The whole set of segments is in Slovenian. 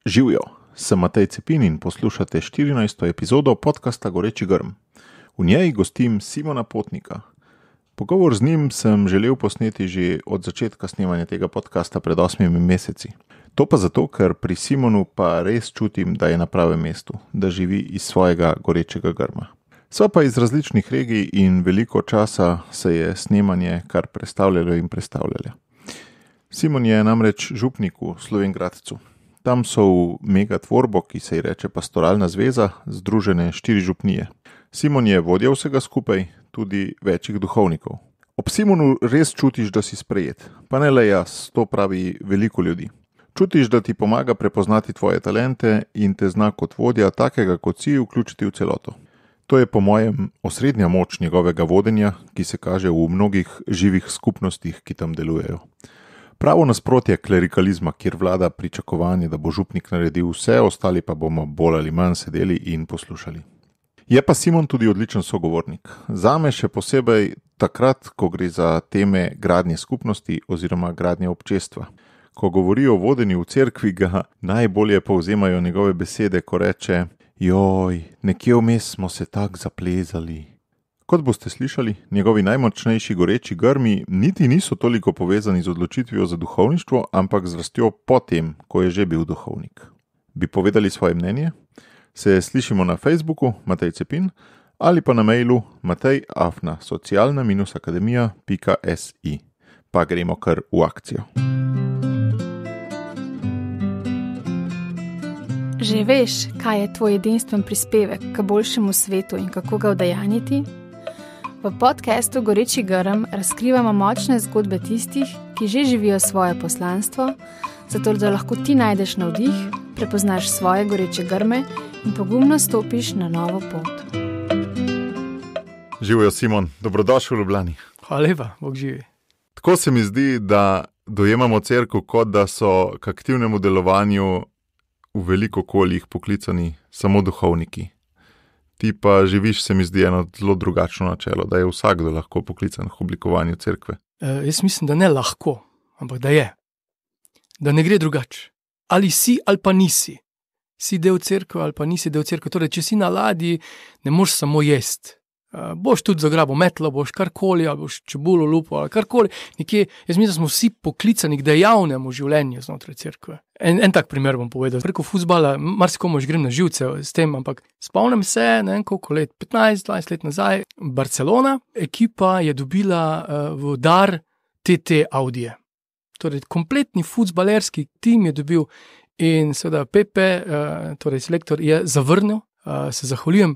Živjo, sem Matej Cepin in poslušate 14. epizodo podcasta Goreči grm. V njej gostim Simona Potnika. Pogovor z njim sem želel posneti že od začetka snemanja tega podcasta pred 8 meseci. To pa zato, ker pri Simonu pa res čutim, da je na pravem mestu, da živi iz svojega gorečega grma. Sva pa iz različnih regij in veliko časa se je snemanje kar prestavljalo in prestavljalo. Simon je namreč župnik v Slovenj Gradcu. Tam so v megatvorbo, ki se ji reče Pastoralna zveza, združene 4 župnije. Simon je vodja vsega skupaj, tudi večjih duhovnikov. Ob Simonu res čutiš, da si sprejet. Pa ne le jaz, to pravi veliko ljudi. Čutiš, da ti pomaga prepoznati tvoje talente in te zna kot vodja takega, kot si, vključiti v celoto. To je po mojem osrednja moč njegovega vodenja, ki se kaže v mnogih živih skupnostih, ki tam delujejo. Pravo nasprotje klerikalizma, kjer vlada pričakovanje, da bo župnik naredil vse, ostali pa bomo bolj ali manj sedeli in poslušali. Je pa Simon tudi odličen sogovornik. Zame še posebej takrat, ko gre za teme gradnje skupnosti oziroma gradnje občestva. Ko govori o vodenju v cerkvi, ga najbolje povzemajo njegove besede, ko reče: "Joj, nekje vmes smo se tak zaplezali." Kot boste slišali, njegovi najmočnejši goreči grmi niti niso toliko povezani z odločitvijo za duhovništvo, ampak z rastjo potem, ko je že bil duhovnik. Bi povedali svoje mnenje? Se slišimo na Facebooku Matej Cepin ali pa na mailu matej@socialna-akademija.si. Pa gremo kar v akcijo. Že veš, kaj je tvoj edinstven prispevek k boljšemu svetu in kako ga udejanjiti? V podcastu Goreči grm razkrivamo močne zgodbe tistih, ki že živijo svoje poslanstvo, zato da lahko ti najdeš navdih, prepoznaš svoje goreče grme in pogumno stopiš na novo pot. Živjo, Simon, dobrodošel v Ljubljani. Hvala lepa, Bog živi. Tako se mi zdi, da dojemamo cerkev, kot da so k aktivnemu delovanju v veliko okoljih poklicani samo duhovniki. Ti pa živiš, se mi zdi, eno zelo drugačno načelo, da je vsakdo lahko poklican k oblikovanju cerkve. Jaz mislim, da ne lahko, ampak da je. Da ne gre drugače. Ali si ali pa nisi. Si del cerkve ali pa nisi del cerkve. Torej, če si na ladji, ne moreš samo jesti. Boš tudi zagrabil metlo, boš karkoli, ali boš čebulo lupo, ali karkoli. Nekje, jaz mislim, da smo vsi poklicani k dejavnemu življenju znotraj cerkve. En tak primer bom povedal. Preko fuzbala, marsikomu že grem na živce s tem, ampak spomnim se, ne vem koliko let, 15-20 let nazaj, Barcelona, ekipa je dobila v dar TT Audije. Torej, kompletni fuzbalerski tim je dobil in seveda Pepe, torej selektor, je zavrnil, se zahvaljujem,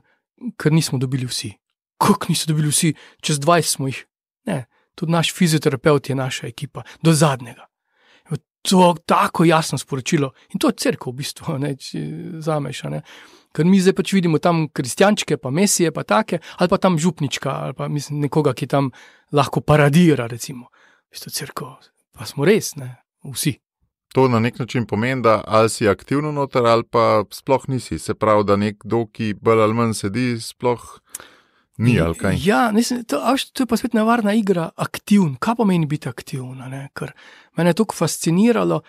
ker nismo dobili vsi. Kako niso dobili vsi? Čez 20 smo jih. Ne, tudi naš fizioterapeut je naša ekipa, do zadnjega. To tako jasno sporočilo. In to je cerkev v bistvu, ne, če zameš. Ne. Ker mi zdaj pač vidimo tam kristjančke, pa mesije, pa take, ali pa tam župnička, ali pa mislim nekoga, ki tam lahko paradira, recimo. V bistvu cerkev. Pa smo res, ne, vsi. To na nek način pomeni, da ali si aktivno noter, ali pa sploh nisi. Se pravi, da nekdo, ki bolj ali manj sedi, sploh ni, ali kaj? Ja, to je pa spet nevarna igra, aktivn. Kaj pomeni biti aktivna? Ne? Ker mene je toliko fasciniralo,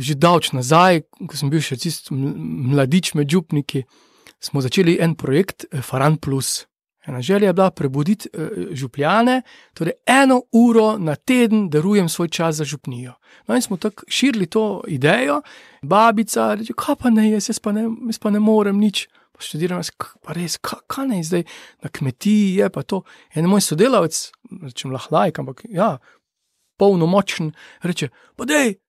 že davč nazaj, ko sem bil še čisto mladič med župniki, smo začeli en projekt Faran Plus. Ena želja je bila prebuditi župljane, torej 1 uro na teden darujem svoj čas za župnijo. No in smo tako širili to idejo, babica reče, kaj pa ne, jaz pa ne morem nič. Pa študiram, pa res, kaj ne zdaj, na kmetiji je pa to. En moj sodelavec, rečem lahlajk, ampak ja, polnomočen, reče, pa dej,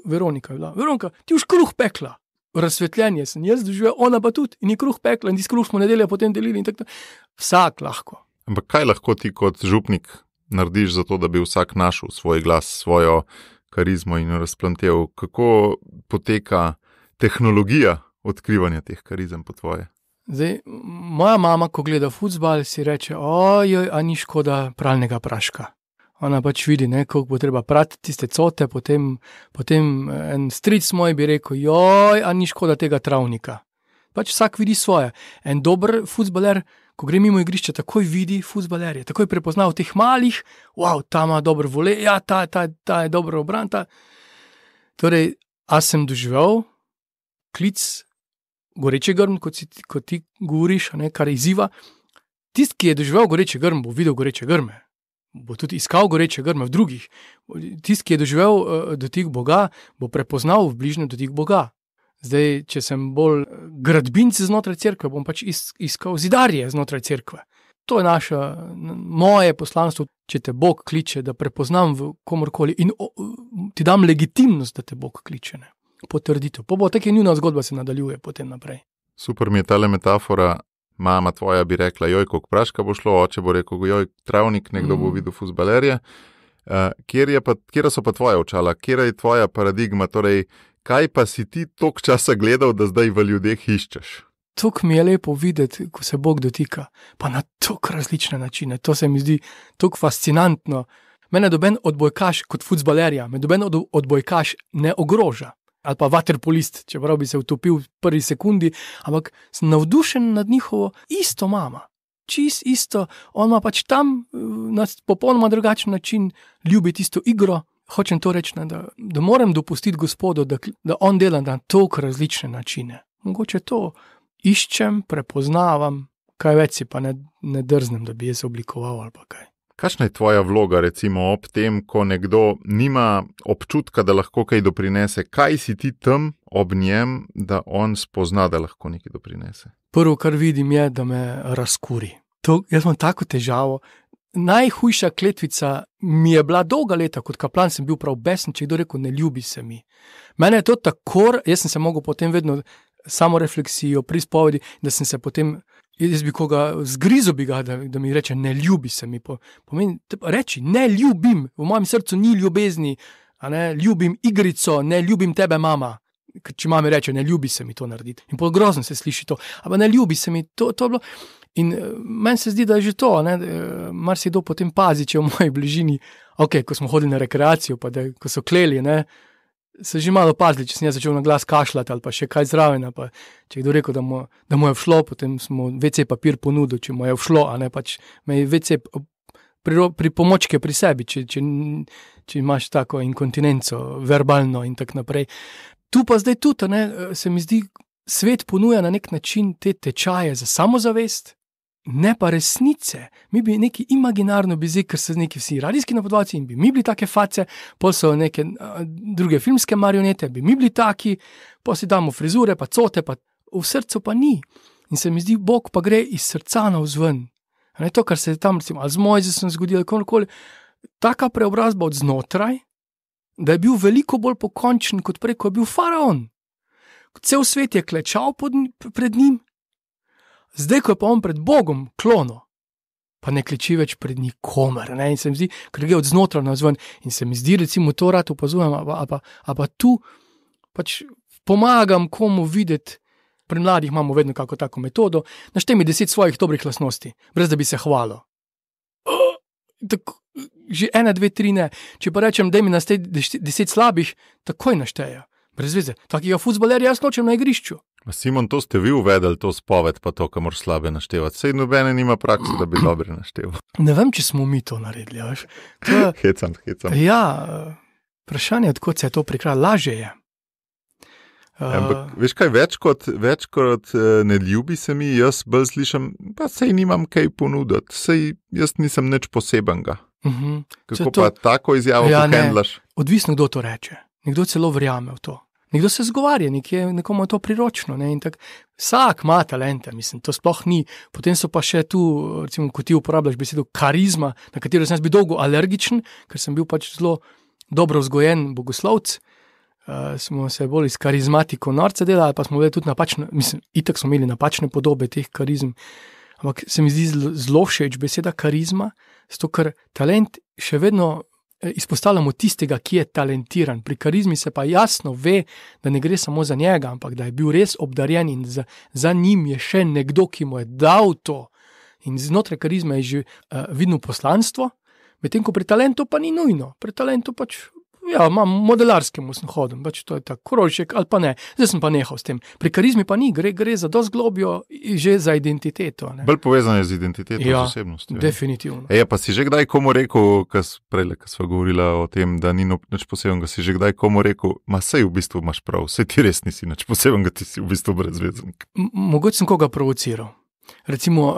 Veronika je bila, Veronika, ti už kruh pekla. Razsvetljenje sem jaz doživel, ona pa tudi, in je kruh pekla, in kruh smo nedeljo potem delili in tako. Vsak lahko. Ampak kaj lahko ti kot župnik narediš za to, da bi vsak našel svoj glas, svojo karizmo in razplantel? Kako poteka tehnologija odkrivanja teh karizem po tvoje? Zdaj, moja mama, ko gleda fuzbal, si reče, ojoj, a ni škoda pralnega praška. Ona pač vidi, ne, koliko bo treba prati tiste cote, potem en stric moj bi rekel, joj, a ni škoda tega travnika. Pač vsak vidi svoje. En dober fuzbaler, ko gre mimo igrišča, takoj vidi fuzbalerje, takoj prepozna v teh malih, wow, ta ima dobro vole, ja, ta je dobro obran, ta. Torej, a sem doživel klic, goreči grm, kot ti govoriš, ne, kar izziva. Tisti, ki je doživel goreči grm, bo videl goreče grme. Bo tudi iskal goreče grme v drugih. Tisti, ki je doživel dotik Boga, bo prepoznal v bližnjem dotik Boga. Zdaj, če sem bolj gradbinc znotraj cerkve, bom pač iskal zidarje znotraj cerkve. To je moje poslanstvo, če te Bog kliče, da prepoznam v komorkoli in ti dam legitimnost, da te Bog kliče. Ne? Potrditev. Tako je njuna zgodba se nadaljuje potem naprej. Super mi je tale metafora. Mama tvoja bi rekla, joj, koliko praška bo šlo, oče bo rekel, joj, travnik, nekdo bo videl fuzbalerje. Kjera so pa tvoja očala? Kjera je tvoja paradigma? Torej, kaj pa si ti toliko časa gledal, da zdaj v ljudeh iščeš? Tok mi je lepo videti, ko se Bog dotika, pa na toliko različne načine. To se mi zdi toliko fascinantno. Mene doben odbojkaš kot fuzbalerja, me doben odbojkaš ne ogroža. Ali pa vaterpolist, čeprav bi se utopil v prvi sekundi, ampak sem navdušen nad njihovo isto mama. Čist isto, on ima pač tam na popolnoma drugačen način ljubi tisto igro. Hočem to reči, da moram dopustiti Gospodu, da on dela na toliko različne načine. Mogoče to iščem, prepoznavam, kaj več si pa ne drznem, da bi jaz oblikoval ali pa kaj. Kakšna je tvoja vloga, recimo, ob tem, ko nekdo nima občutka, da lahko kaj doprinese? Kaj si ti tam ob njem, da on spozna, da lahko nekaj doprinese? Prvo, kar vidim, je, da me razkuri. Jaz imam tako težavo. Najhujša kletvica mi je bila dolga leta, kot kaplan sem bil prav besen, če kdo rekel, ne ljubi se mi. Mene je to tako, jaz sem se mogel potem vedno samorefleksijo, pri spovedi, da sem se potem, jaz bi koga zgrizel bi ga, da mi reče, ne ljubi se mi. Pomeni, reči, ne ljubim, v mojem srcu ni ljubezni, ljubim igrico, ne ljubim tebe, mama. Če mami reče, ne ljubi se mi to narediti. In pol grozno se sliši to, ampak ne ljubi se mi, to je bilo. In meni se zdi, da je že to, marsikdo potem pazi, če v moji bližini, ko smo hodili na rekreacijo, pa ko so kleli, se že malo pazili, če sem jaz začel na glas kašljati ali pa še kaj zraven, pa če je kdo rekel, da mu je všlo, potem smo WC papir ponudil, če mu je všlo, pač me je WC pri pomočke pri sebi, če imaš tako inkontinenco, verbalno in tak naprej. Tu pa zdaj tudi, se mi zdi, svet ponuja na nek način te tečaje za samozavest, ne pa resnice. Mi bi neki imaginarno bi zdaj, ker so neki vsi radijski napodovalci in bi mi bili take face, pol so neke druge filmske marionete, bi mi bili taki, pol si damo frizure, pa cote, pa v srcu pa ni. In se mi zdi, Bog pa gre iz srca navzven. To, kar se je tam, recimo, ali z Mojzesom zgodilo, kakorkoli, taka preobrazba od znotraj, da je bil veliko bolj pokončen kot prej, ko je bil faraon. Cel svet je klečal pred njim, zdaj, ko je pa on pred Bogom klono, pa ne kleči več pred nikomer. In se mi zdi, ker gre od znotraj navzven. In se mi zdi, recimo, to rad opazujem, a pa tu pač pomagam komu videti. Pri mladih imamo vedno kako tako metodo, naštej mi 10 svojih dobrih lastnosti, brez da bi se hvalil. Že 1, 2, 3 ne. Če pa rečem, daj mi naštej 10 slabih, takoj naštejo. Brez veze. Takega fuzbalerja jaz nočem na igrišču. Simon, to ste vi uvedeli, to spoved, pa to, kamor slabe naštevati. Sej nobene nima prakse, da bi dobre našteval. Ne vem, če smo mi to naredili, veš. Hecam. Ja, vprašanje, odkot se je to prikralo, lažje je. Ampak, veš kaj, več kot ne ljubi se mi, jaz bolj slišam, pa sej nimam kaj ponuditi, sej jaz nisem nič posebenega. Kako pa tako izjavo pohendlaš? Odvisno, kdo to reče. Nekdo celo verjame v to. Nekdo se zgovarja, nekomu je to priročno. Vsak ima talente, mislim, to sploh ni. Potem so pa še tu, recimo, ko ti uporabljaš besedo karizma, na katero sem jaz bil dolgo alergičen, ker sem bil pač zelo dobro vzgojen bogoslovc. Smo se bolj iz karizmatiko norce delali, pa smo bili tudi napačne, mislim, itak smo imeli napačne podobe teh karizm. Ampak se mi zdi zelo všeč beseda karizma, zato ker talent še vedno izpostavljamo tistega, ki je talentiran. Pri karizmi se pa jasno ve, da ne gre samo za njega, ampak da je bil res obdarjen in za njim je še nekdo, ki mu je dal to. In znotraj karizme je že vidno poslanstvo, medtem ko pri talentu pa ni nujno. Pri talentu pač Ja, modelarskemu sem hodil, pač to je tako, krožek ali pa ne. Zdaj sem pa nehal s tem. Pri karizmi pa ni, gre za dosti globjo, že za identiteto. Ne? Bolj povezano je z identiteto, Ja, z osebnostjo. definitivno. Pa si že kdaj komu rekel, ko smo govorili o tem, da ni nič posebnega, si že kdaj komu rekel, sej v bistvu imaš prav, sej ti res nisi nič posebnega, ti si v bistvu brezveznik. Mogoče sem koga provociral. Recimo,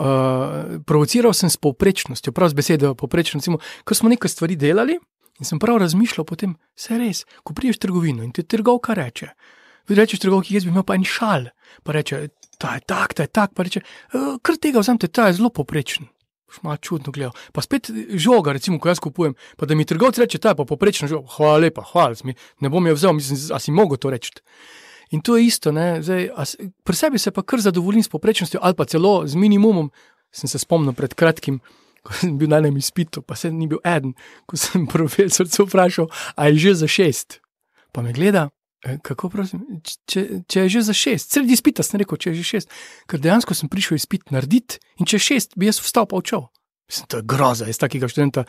provociral sem s povprečnostjo, prav z besedo povprečno. Recimo, ko smo nekaj stvari delali in sem prav razmišljal potem, se res, ko priješ v trgovino in ti trgovka reče, rečeš trgovki, jaz bi imel pa en šal, pa reče, ta je tak, pa reče, kar tega vzamete, ta je zelo povprečen. Malo čudno gledal. Pa spet žoga, recimo, ko jaz kupujem, pa da mi trgovec reče, ta je pa povprečna žoga, hvala lepa, ne bom jo vzel, mislim, a si mogel to reči. In to je isto, ne, zdaj, pri sebi se pa kar zadovoljim s povprečnostjo ali pa celo z minimumom. Sem se spomnil pred kratkim, ko sem bil na enem izpitu, pa se ni bil eden, ko sem profesorcu vprašal, a je že za 6. Pa me gleda, kako prosim, če je že za 6. Sredi izpita sem rekel, če je že 6, ker dejansko sem prišel izpit narediti in če je 6, bi jaz vstal pa odšel. Mislim, to je groza, jaz takega študenta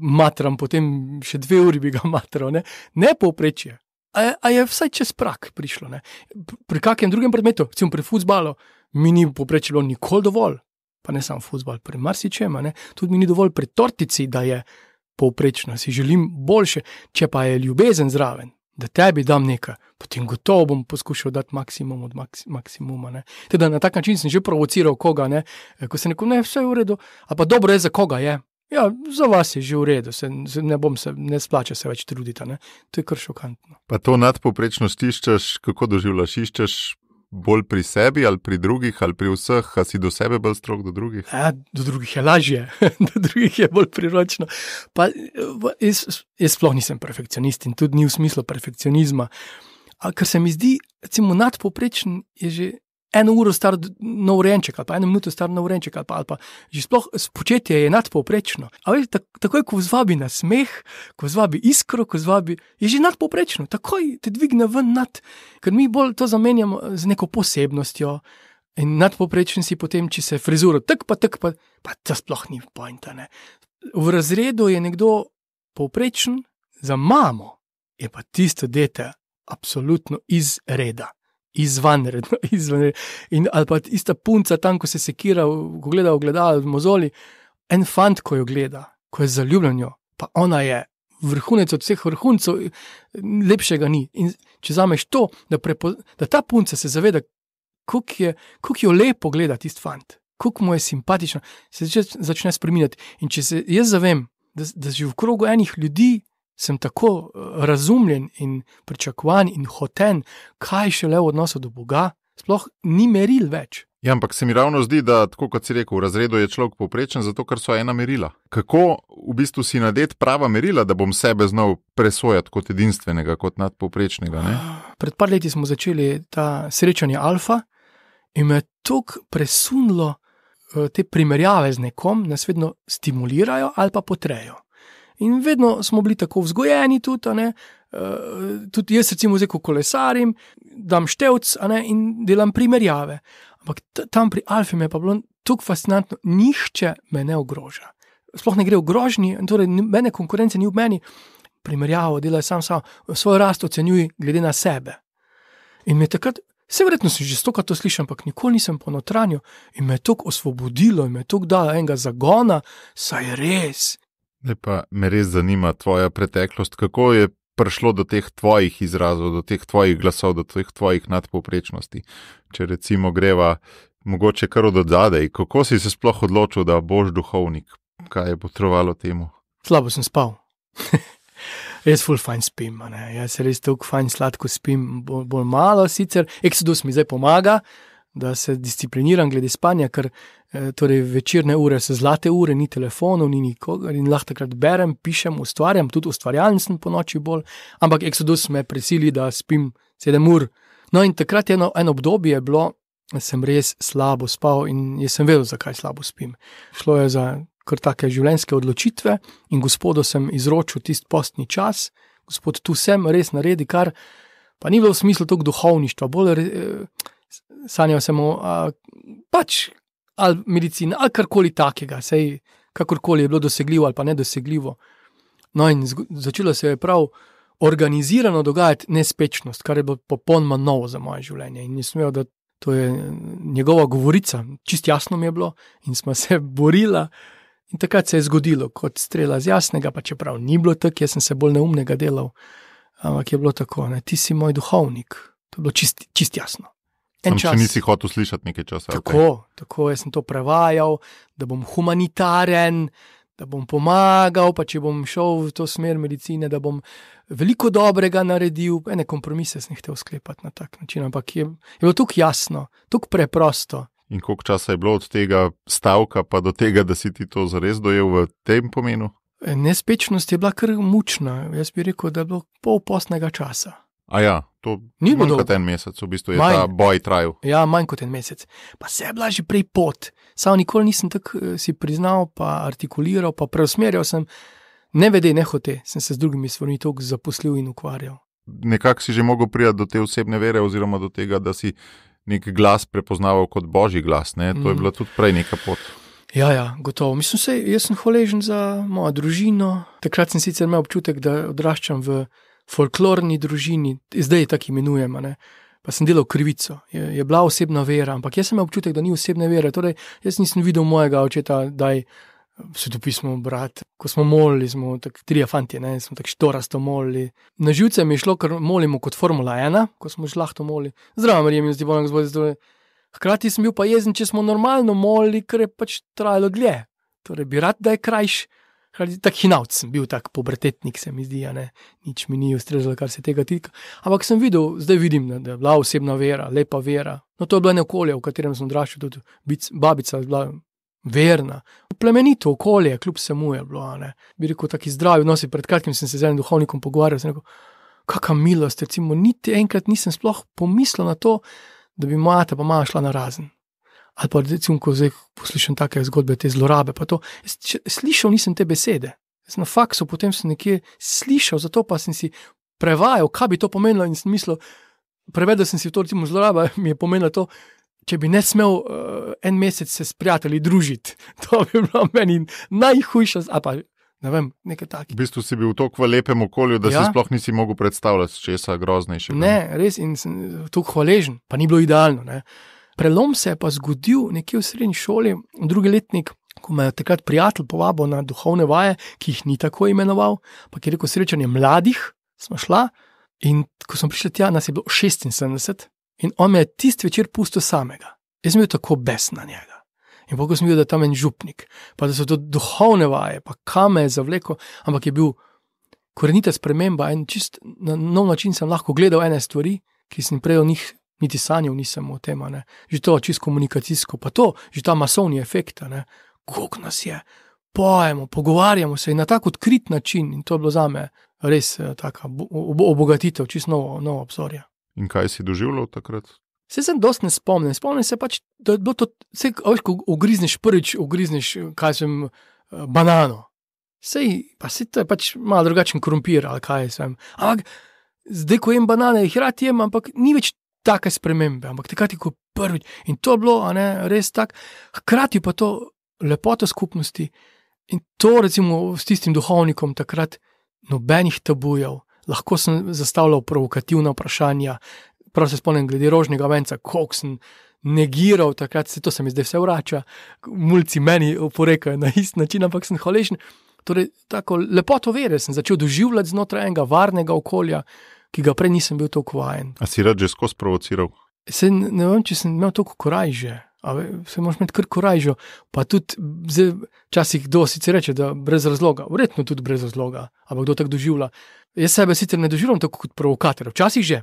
matram, potem še 2 uri bi ga matral, ne povprečje. A je vsaj čez prak prišlo, ne? Pri kakem drugem predmetu, recimo pri fuzbalu, mi ni povprečilo nikoli dovolj, pa ne samo fuzbal, pri marsičem, tudi mi ni dovolj pri tortici, da je povprečno, si želim boljše, če pa je ljubezen zraven, da tebi dam nekaj, potem gotovo bom poskušal dati maksimum od maksimuma, Teda na tak način sem že provociral koga, ko sem rekel, vse je v redu, a pa dobro je, za koga je. Ja, za vas je že v redu, ne splača se več truditi, to je kar šokantno. Pa to nadpovprečnost iščeš, kako doživljaš, iščeš bolj pri sebi ali pri drugih ali pri vseh, a si do sebe bolj strog do drugih? Ja, do drugih je lažje, do drugih je bolj priročno. Pa jaz sploh nisem perfekcionist in tudi ni v smislu perfekcionizma, ker se mi zdi, recimo nadpovprečen je že 1 uro star novrenček ali pa 1 minuto star novrenček ali pa že sploh početje je nadpovprečno. A veš, takoj, ko vzvabi na smeh, ko vzvabi iskro, je že nadpovprečno, takoj te dvigne ven ker mi bolj to zamenjamo z neko posebnostjo in nadpovprečen si potem, če se frizuro tak pa to sploh ni pointa, V razredu je nekdo povprečen, za mamo je pa tisto dete absolutno iz reda. Izvanredno. Ali pa ista punca tam, ko se sekira, ko gleda v gledalo v mozoli, en fant, ko jo gleda, ko je zaljubljen jo, pa ona je vrhunec od vseh vrhuncev, lepšega ni. In če zameš to, da ta punca se zaveda, koliko jo lepo gleda tisti fant, koliko mu je simpatično, se začne spreminjati. In če se jaz zavem, da že v krogu enih ljudi sem tako razumljen in pričakovan in hoten, kaj šele v odnosu do Boga, sploh ni meril več. Ja, ampak se mi ravno zdi, da, tako kot si rekel, v razredu je človek povprečen, zato ker so ena merila. Kako v bistvu si nadet prava merila, da bom sebe znal presojati kot edinstvenega, kot nadpovprečnega, Pred par leti smo začeli ta srečanje alfa in me toliko presunilo te primerjave z nekom, nas vedno stimulirajo ali pa potrejo. In vedno smo bili tako vzgojeni tudi, tudi jaz recimo zdaj, ko kolesarim, dam števc, in delam primerjave. Ampak tam pri alfi me je pa bilo tako fascinantno, nihče me ne ogroža. Sploh ne gre v grožnji, torej mene konkurence ni v meni, primerjavo delaj sam, svoj rast ocenjuj glede na sebe. In me takrat, verjetno sem že stokrat to slišal, ampak nikoli nisem ponotranil in me je tako osvobodilo in me je tako dalo enega zagona, saj res. Pa me res zanima tvoja preteklost, kako je prišlo do teh tvojih izrazov, do teh tvojih glasov, do teh tvojih nadpovprečnosti. Če recimo greva mogoče kar od odzadej, kako si se sploh odločil, da boš duhovnik? Kaj je potrovalo temu? Slabo sem spal. Jaz ful fajn spim, jaz res toliko fajn sladko spim, bolj malo sicer. Exodus mi zdaj pomaga, da se discipliniram glede spanja, ker torej večerne ure so zlate ure, ni telefonov, ni nikogar in lahko takrat berem, pišem, ustvarjam, tudi ustvarjalen sem po noči bolj, ampak Exodus me prisili, da spim 7 ur. No in takrat eno obdobje je bilo, sem res slabo spal in jaz sem vedel, zakaj slabo spim. Šlo je za kar take življenjske odločitve in Gospodu sem izročil tisti postni čas, Gospod, tu sem, res naredi kar, pa ni bilo v smislu toliko duhovništva, bolj sanjal sem pač ali medicina, ali karkoli takega, sej kakorkoli je bilo dosegljivo ali pa nedosegljivo. No in začelo se je prav organizirano dogajati nespečnost, kar je bilo popolnoma novo za moje življenje. In nisem vedel, da to je njegova govorica, čist jasno mi je bilo in smo se borila. In takrat se je zgodilo kot strela z jasnega, pa čeprav ni bilo tako, jaz sem se bolj neumnega delal, ampak je bilo tako, ne, ti si moj duhovnik. To je bilo čist jasno. Tam še nisi hotel slišati nekaj časa. Tako, jaz sem to prevajal, da bom humanitaren, da bom pomagal, pa če bom šel v to smer medicine, da bom veliko dobrega naredil, ene kompromise sem hotel sklepati na tak način, ampak je bilo tukaj jasno, tukaj preprosto. In koliko časa je bilo od tega stavka pa do tega, da si ti to zares dojel v tem pomenu? Nespečnost je bila kar mučna, jaz bi rekel, da je bilo pol postnega časa. A ja, to ni manj kot en mesec, v bistvu je ta boj trajal. Ja, manj kot en mesec. Pa se je bila že prej pot. Sam nikoli nisem tako si priznal, pa artikuliral, pa preusmerjal sem, ne vede, ne hote, sem se z drugimi stvarmi toliko zaposlil in ukvarjal. Nekako si že mogel priti do te osebne vere oziroma do tega, da si nek glas prepoznaval kot božji glas, ne? To je bila tudi prej neka pot. Ja, gotovo. Mislim, jaz sem hvaležen za mojo družino. Takrat sem sicer imel občutek, da odraščam v folklorni družini, zdaj je tako imenujemo, ne? Pa sem delal krivico. Je bila osebna vera, ampak jaz sem imel občutek, da ni osebne vere. Torej, jaz nisem videl mojega očeta, daj svetopismo brati. Ko smo molili, smo tako 3 fantje, ne? Smo tako 400 molili. Na živce mi je šlo, ker molimo kot Formula 1, ko smo žlahto molili. Zdravo, Marija, mi zdi bolj gospod. Hkrati sem bil pa jezen, če smo normalno molili, ker je pač trajalo dlje. Torej, bi rad, da je krajš. Tak hinavc sem bil, tak pubertetnik se mi zdi, ne? Nič mi ni ustrezalo, kar se tega tika. Ampak sem videl, zdaj vidim, da je bila osebna vera, lepa vera. No, to je bilo okolje, v katerem sem odraščal, tudi babica je bila verna. Plemenito okolje, kljub vsemu je bilo, ne? Bi rekel, taki zdravi odnosi. Pred kratkim sem se z enim duhovnikom pogovarjal, sem rekel, kakva milost, recimo, niti enkrat nisem sploh pomislil na to, da bi moja ata pa mama šla na razen. Ali pa recimo, ko zdaj poslušam take zgodbe, te zlorabe, pa to, slišal nisem te besede. Jaz na faksu, potem sem nekje slišal, zato pa sem si prevajal, kaj bi to pomenilo in sem mislil, prevedel sem si to, recimo zloraba mi je pomenilo to, če bi ne smel en mesec se s prijatelji družiti, to bi bilo meni najhujša, ali pa ne vem, nekaj takih. V bistvu si bil toliko v lepem okolju, da si sploh nisi mogel predstavljati česa groznejšega. Ne, res, in sem toliko hvaležen, pa ni bilo idealno, ne. Prelom se je pa zgodil nekje v srednji šoli, v drugi letnik, ko me je takrat prijatelj povabil na duhovne vaje, ki jih ni tako imenoval, pa je rekel srečanje mladih, smo šla in ko smo prišli tja, nas je bilo 76 in on me je tisti večer pustil samega. Jaz sem bil tako bes na njega. In potem sem videl, da je tam en župnik, pa da so to duhovne vaje, pa kam me je zavlekel, ampak je bil korenita sprememba in čist na nov način sem lahko gledal ene stvari, ki sem prej o njih niti sanjal nisem o tem, ne. Že to čisto komunikacijsko, pa to, že ta masovni efekt, ne. Koliko nas je, pojemo, pogovarjamo se in na tak odkrit način in to je bilo zame res taka obogatitev, čisto novo obzorje. In kaj si doživljal takrat? Se sem dosti ne spomnim. Spomnim se pač, da je bilo to, ko ugrizneš prvič, kaj sem, banano. Pa to je pač malo drugačen krompir, ali kaj sem. Ampak zdaj, ko jem banane, jih rad jem, ampak ni več take spremembe, ampak takrat je kot prvič. In to je bilo, res tak, hkrati pa to lepota skupnosti in to recimo s tistim duhovnikom takrat nobenih tabujev. Lahko sem zastavljal provokativna vprašanja, prav se spomnim glede rožnega venca, koliko sem negiral takrat, to se mi zdaj vse vrača, mulci meni oporekajo na isti način, ampak sem hvaležen. Torej, tako lepoto vere sem začel doživljati znotraj enega varnega okolja, ki ga prej nisem bil toliko vajen. A si rad že skozi provociral? Ne vem, če sem imel toliko korajže, se moraš imeti kar korajžo, pa tudi včasih kdo sicer reče, da brez razloga, verjetno tudi brez razloga, ampak kdo tako doživlja. Jaz sebe sicer ne doživljam tako kot provokator, včasih že,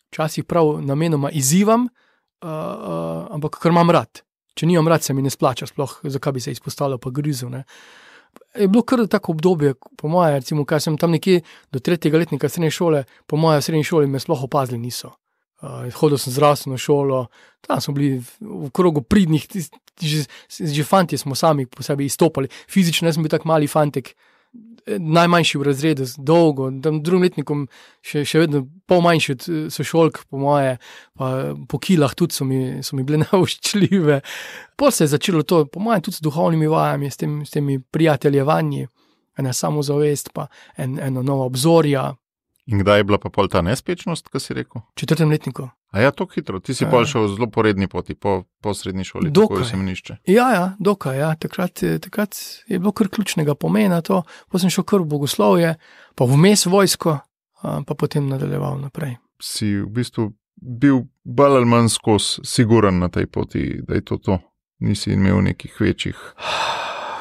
včasih prav namenoma izzivam, ampak kar imam rad. Če nimam rad, se mi ne splača sploh, zakaj bi se izpostavljal pa grizel, ne. Je bilo kar tako obdobje, po moje, recimo, kaj sem tam nekje do 3. letnika srednje šole, po moje v srednji šoli me sploh opazili niso. Hodil sem zdravstveno šolo, tam smo bili v krogu pridnih, že fantje smo sami po sebi izstopali. Fizično jaz sem bil tak mali fantek, najmanjši v razredu, dolgo, tam drugim letnikom še vedno pol manjši od sošolk, po moje, pa po kilah tudi so mi bile navoščljive. Potem se je začelo to, po moje, tudi s duhovnimi vajami, s temi prijateljevanji. ena samozavest, pa eno novo obzorja. In kdaj je bila pa pol ta nespečnost, kaj si rekel? V 4. letniku. A ja, tako hitro. Ti si pol šel zelo po redni poti, po srednji šoli, tako v semenišče. Ja, dokaj, ja. Takrat je bilo kar ključnega pomena to. Potem sem šel kar v bogoslovje, pa vmes vojsko, pa potem nadaljeval naprej. Si v bistvu bil bolj ali manj skozi siguren na tej poti, da je to. Nisi imel nekih večjih.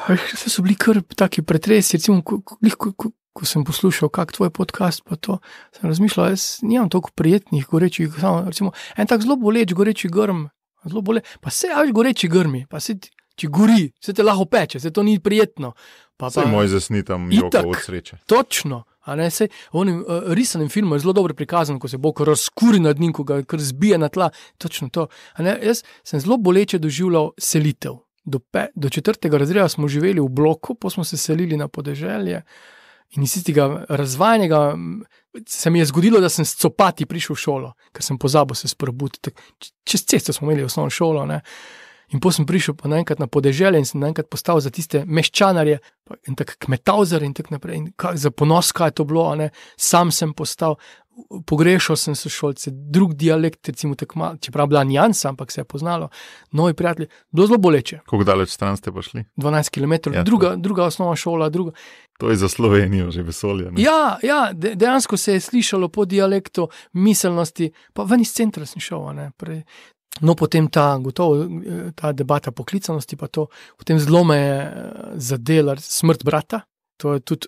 Vse so bili kar taki pretresi, recimo, ko sem poslušal kak tvoj podcast, pa to sem razmišljal, jaz nimam toliko prijetnih gorečih, samo recimo, en tak zelo boleč goreči grm, pa se javiš goreči grmi, pa se ti gori, se te lahko peče, se to ni prijetno. Saj moj zasni tam joko od sreče. Točno, a ne, sej v onem risanem filmu je zelo dobro prikazano, ko se Bog razkuri nad njim, ko ga kar zbije na tla, točno to. A ne, jaz sem zelo boleče doživljal selitev. Do 4. razreda smo živeli v bloku, pa smo se selili na podeželje. In iz tistega razvajanega se mi je zgodilo, da sem s copati prišel v šolo, ker sem pozabil se sprobuditi. Čez cesto smo imeli osnovno šolo, ne. In potem sem prišel pa naenkrat na podeželje in sem naenkrat postal za tiste meščanarje in tak kmetavzer in tak naprej. In za ponos, kaj je to bilo, ne. Sam sem postal, pogrešal sem sošolce, drug dialekt, recimo tako malo, čeprav bila nijansa, ampak se je poznalo, novi prijatelji, bilo zelo boleče. Koliko daleč stran ste pa šli? 12 km, ja, druga osnovna šola, druga. To je za Slovenijo že vesolje, ne? Ja, dejansko se je slišalo po dialektu, miselnosti, pa ven iz centra sem šel, ne, prej. No, potem ta debata poklicanosti, pa to, potem zelo me je zadela smrt brata. To je tudi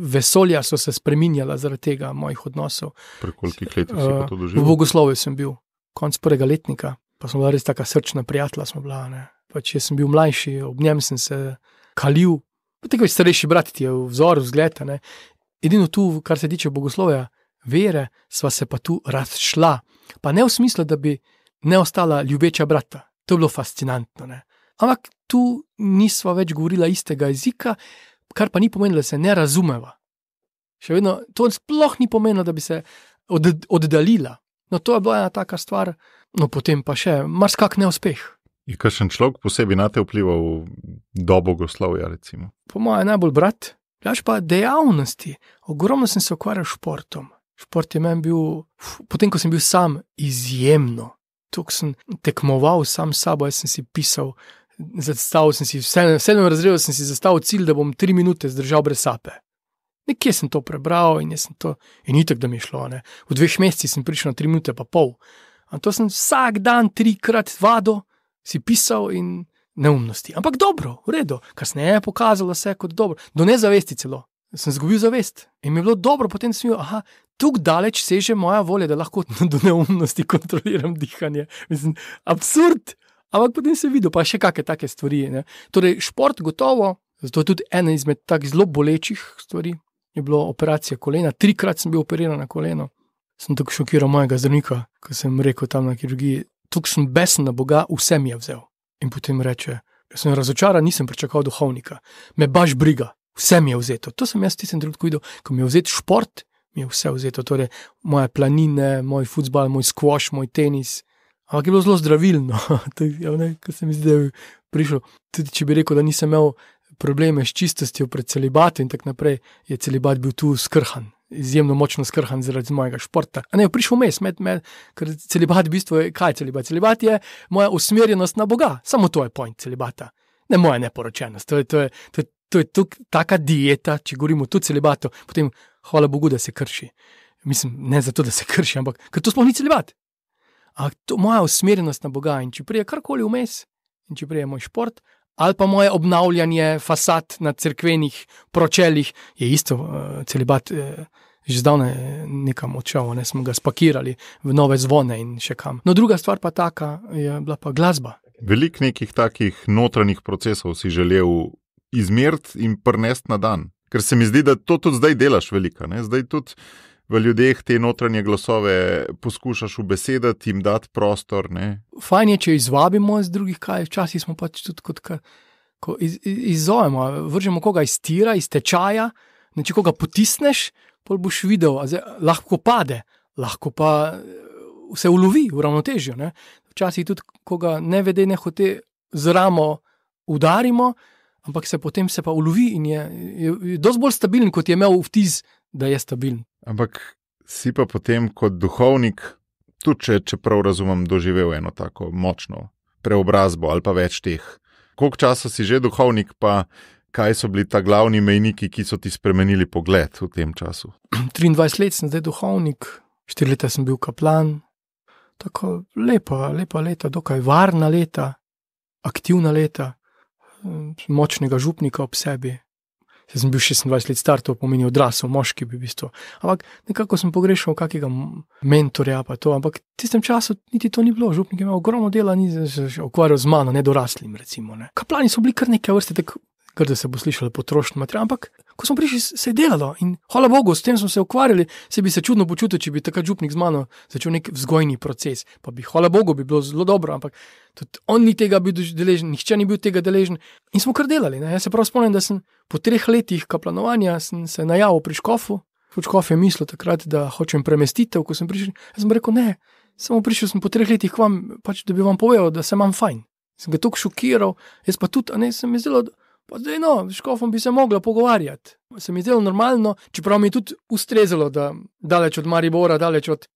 vesolja so se spreminjala zaradi tega mojih odnosov. Pri kolikih letih si pa to doživel? V bogoslovju sem bil, konc 1. letnika, pa smo bila res taka srčna prijatelja smo bila, ne. Pač jaz sem bil mlajši, ob njem sem se kalil, pa tako starejši brat ti je vzor, vzgled, ne. Edino tu, kar se tiče bogoslovja, vere, sva se pa tu razšla, pa ne v smislu, da bi ne ostala ljubeča brata. To je bilo fascinantno, ne. Ampak tu nisva več govorila istega jezika, kar pa ni pomenilo, da se ne razumeva. Še vedno, to sploh ni pomenilo, da bi se oddaljila. No, to je bila ena taka stvar, no, potem pa še marsikak neuspeh. Je kakšen človek posebej na te vplival do bogoslovja, recimo? Po mojem najbolj brat, gledaš pa dejavnosti. Ogromno sem se ukvarjal s športom. Šport je meni bil, potem ko sem bil sam, izjemno. Tukaj sem tekmoval sam s sabo, jaz sem si pisal, zastavil sem si, v 7. razredu sem si zastavil cilj, da bom 3 minute zdržal brez sape. Nekje sem to prebral in itak, da mi je šlo, ne. V 2 mesecih sem prišel na 3 minute pa pol. A to sem vsak dan 3-krat vado, si pisal in neumnosti. Ampak dobro, v redu. Kasneje je pokazalo se kot dobro. Do nezavesti celo. Sem zgubil zavest. In mi je bilo dobro, potem sem imel, tuk daleč seže moja volja, da lahko do neumnosti kontroliram dihanje. Mislim, absurd. Ampak potem se videl, pa še kakšne take stvari, ne. Torej, šport gotovo, zato je tudi ena izmed takih zelo bolečih stvari, je bilo operacija kolena. 3-krat sem bil operiran na koleno. Sem tako šokiral mojega zdravnika, ko sem rekel tam na kirurgiji, tukaj sem besen na Boga, vse mi je vzel. In potem reče, jaz sem razočaran, nisem pričakal duhovnika. Me baš briga, vse mi je vzeto. To sem jaz tistem trenutku videl, ko mi je vzet šport, mi je vse vzeto. Torej, moje planine, moj fuzbal, moj squash, moj tenis. Ampak je bilo zelo zdravilno, ko sem zdaj prišel. Tudi če bi rekel, da nisem imel probleme s čistostjo pred celibatom in tako naprej, je celibat bil tu skrhan, izjemno močno skrhan zaradi mojega športa. A ne, prišel mes, ker celibat v bistvu je, kaj je celibat? Celibat je moja usmerjenost na Boga, samo to je point celibata. Ne moja neporočenost, to je taka dieta, če govorimo tu celibatu, potem hvala Bogu, da se krši. Mislim, ne zato, da se krši, ampak ker to sploh ni celibat. Ampak to moja usmerjenost na Boga in če prije karkoli vmes, in če prije moj šport, ali pa moje obnavljanje fasad na cerkvenih pročeljih, je isto celibat že zdavne nekam odšel, ne, smo ga spakirali v nove zvone in še kam. No, druga stvar pa taka je bila pa glasba. Veliko nekih takih notranjih procesov si želel izmeriti in prnesti na dan, ker se mi zdi, da to tudi zdaj delaš velika, ne, zdaj tudi v ljudeh te notranje glasove poskušaš ubesedati, jim dati prostor, ne. Fajn je, če izvabimo z drugih kaj, včasih smo pač tudi kot ko izzovemo, vržemo koga iz tira, iz tečaja, če koga potisneš, pol boš videl, lahko pade, lahko pa se ulovi v ravnotežju, ne. Včasih tudi koga nevede nehote z ramo udarimo, ampak se potem se pa ulovi in je dosti bolj stabilen, kot je imel vtis, da je stabilen. Ampak si pa potem kot duhovnik, tudi če prav razumem, doživel eno tako močno preobrazbo ali pa več teh. Koliko časa si že duhovnik, pa kaj so bili ta glavni mejniki, ki so ti spremenili pogled v tem času? 23 let sem zdaj duhovnik, 4 leta sem bil kaplan, tako lepa leta, dokaj varna leta, aktivna leta, močnega župnika ob sebi. Jaz sem bil 26 let star, to pomeni odrasel moški bi v bistvu. Ampak nekako sem pogrešal kakega mentorja pa to, ampak v tistem času niti to ni bilo. Župnik je imel ogromno dela, ni se ukvarjal z mano, nedoraslim recimo. Ne. Kaplani so bili kar neke vrste, kar da se bo slišalo potrošni material, ampak ko smo prišli, se je delalo in hvala Bogu, s tem smo se ukvarjali, se bi se čudno počutil, če bi takrat župnik z mano začel nek vzgojni proces, pa bi hvala Bogu bi bilo zelo dobro, ampak tudi on ni tega bil deležen, nihče ni bil tega deležen in smo kar delali. Ne. Jaz se prav spomnim, da sem po 3 letih kaplanovanja sem se najavil pri škofu, škof je mislil takrat, da hočem premestitev, ko sem prišel, jaz sem rekel ne, samo prišel sem po 3 letih k vam, pač da bi vam povedal, da se imam fajn. Sem ga toliko šokiral, jaz pa tudi, sem mi zdelo, pa zdaj s škofom bi se mogla pogovarjati. Se mi zdelo normalno, čeprav mi je tudi ustrezalo, da daleč od Maribora,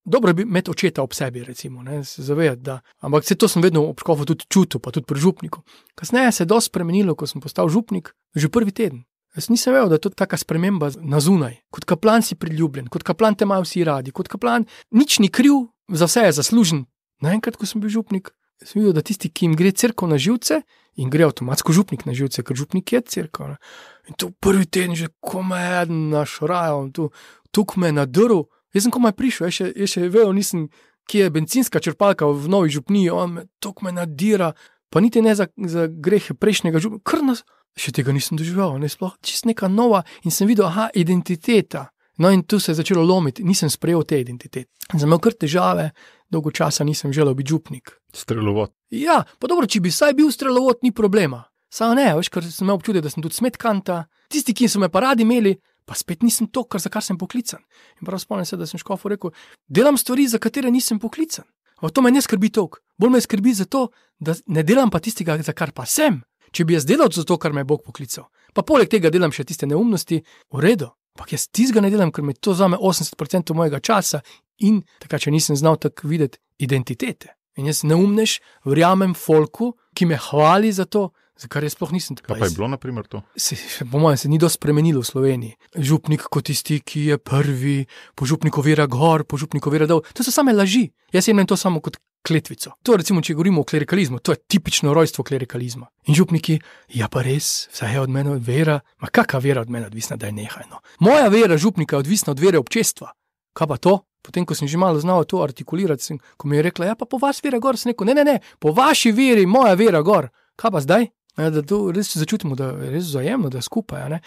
dobro bi imeti očeta ob sebi, recimo, ne, se zavedati, da, ampak vse to sem vedno ob škofu tudi čutil, pa tudi pri župniku. Kasneje se je dosti spremenilo, ko sem postal župnik, že prvi teden. Jaz nisem vedel, da je to taka sprememba na zunaj. Kot kaplan si priljubljen, kot kaplan te imajo vsi radi, kot kaplan nič ni kriv, za vse je zaslužen. Naenkrat, ko sem bil župnik, sem videl, da tisti, ki jim gre cerkev na živce, in gre avtomatsko župnik na živce, ker župnik je cerkev. In to prvi teden že komaj eden našorajal, tukaj me je nadrl. Jaz sem komaj prišel, jaz še vedel nisem, kje je bencinska črpalka v novi župniji, on me tukaj nadira, pa niti ne za grehe prejšnjega župnika, še tega nisem doživel, sploh čist neka nova in sem videl, identiteta. No in tu se je začelo lomiti, nisem sprejel te identitete. Sem imel kar težave, dolgo časa nisem želel biti župnik. Strelovod. Ja, pa dobro, če bi saj bil strelovod, ni problema. Samo ne, veš, ker sem imel občutek, da sem tudi smetkanta. Tisti, ki so me pa radi imeli, pa spet nisem to, za kar sem poklican. In prav spomnim se, da sem škofu rekel, delam stvari, za katere nisem poklican. A to me ne skrbi toliko. Bolj me skrbi za to, da ne delam pa tistega, za kar pa sem. Če bi jaz delal za to, kar me je Bog poklical, pa poleg tega delam še tiste neumnosti, v redu. Ampak jaz tistega ne delam, ker me to vzame 80% mojega časa in takrat, če nisem znal tako videti identitete. In jaz neumnež verjamem folku, ki me hvali za to, za kar jaz sploh nisem. Kaj pa je bilo, na primer, to? Po mojem se ni dosti spremenilo v Sloveniji. Župnik kot tisti, ki je prvi, po župniku vera gor, po župniku vera dol. To so same laži. Jaz jemljem to samo kot kletvico. To recimo, če govorimo o klerikalizmu, to je tipično rojstvo klerikalizma. In župniki, ja pa res, vse je od mene vera, ma kakva vera od mene odvisna, da je nehajno. Moja vera župnika je odvisna od vere občestva. Kaj pa to? Potem, ko sem že malo znal to artikulirati, ko mi je rekla, ja pa po vas vera gor, sem rekel, ne, po vaši veri, moja vera gor. Kaj pa zdaj? Da to res začutimo, da je res vzajemno, da je skupaj. Ne?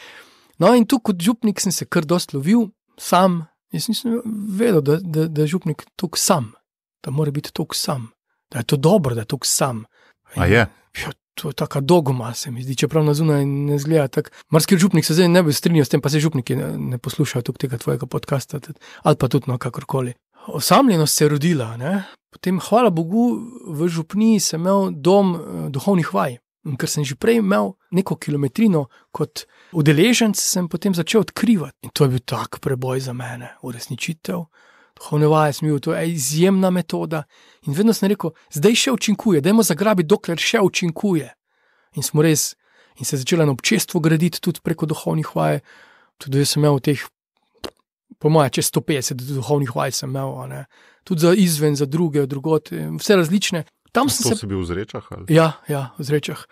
No in tu kot župnik sem se kar dosti lovil, sam. Jaz nisem vedel, da je župnik tukaj sam. Da mora biti tukaj sam. Da je to dobro, da je tukaj sam. A je? Ja, to je taka dogma, se mi zdi, čeprav na zunaj ne zgleda tako. Marski župnik se zdaj ne bi strinjal s tem, pa se župniki ne poslušajo tukaj tega tvojega podcasta, ali pa tudi kakorkoli. Osamljenost se je rodila, ne? Potem, hvala Bogu, v župniji sem imel dom duhovnih vaj. In ker sem že prej imel neko kilometrino kot udeleženc, sem potem začel odkrivati. In to je bil tak preboj za mene, uresničitev. Duhovne vaje sem bil, to je izjemna metoda. In vedno sem rekel, zdaj še učinkuje, dajmo zagrabiti, dokler še učinkuje. In smo res, in se je začelo eno občestvo graditi tudi preko duhovnih vaj. Tudi jaz sem imel teh, po moje, čez 150 duhovnih vaj sem imel, ne? Tudi za izven, za druge, drugot, vse različne. To si bil v Zrečah? Ali? Ja, v Zrečah,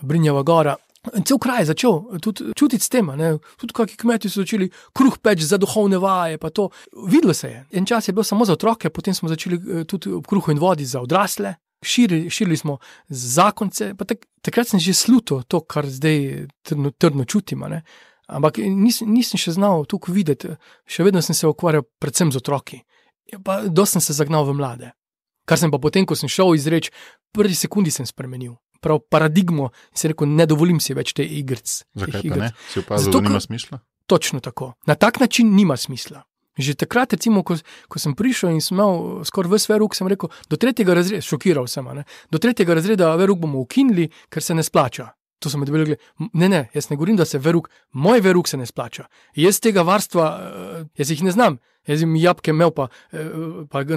Brinjeva gora. In cel kraj je začel tudi čutiti s tem, ne? Tudi kakšni kmeti so začeli kruh peči za duhovne vaje, pa to. Videlo se je. En čas je bil samo za otroke, potem smo začeli tudi ob kruhu in vodi za odrasle. Širili smo zakonce, pa takrat sem že slutil to, kar zdaj trdno čutim, ne? Ampak nisem še znal tukaj videti, še vedno sem se ukvarjal predvsem z otroki. Pa dosti sem se zagnal v mlade. Kar sem pa potem, ko sem šel izreč, prvi sekundi sem spremenil. Prav paradigmo in sem rekel, ne dovolim si več te igric. Zakaj pa ne? Si opazil, da nima smisla? Točno tako. Na tak način nima smisla. Že takrat, recimo, ko sem prišel in sem imel skoraj ves veruk, sem rekel, do 3. razreda, šokiral sem, ne? Do 3. razreda veruk bomo ukinili, ker se ne splača. To so me dobili, ne, jaz ne govorim, da se moj veruk se ne splača. Jaz tega varstva, jaz jih ne znam. Jaz jim jabke imel pa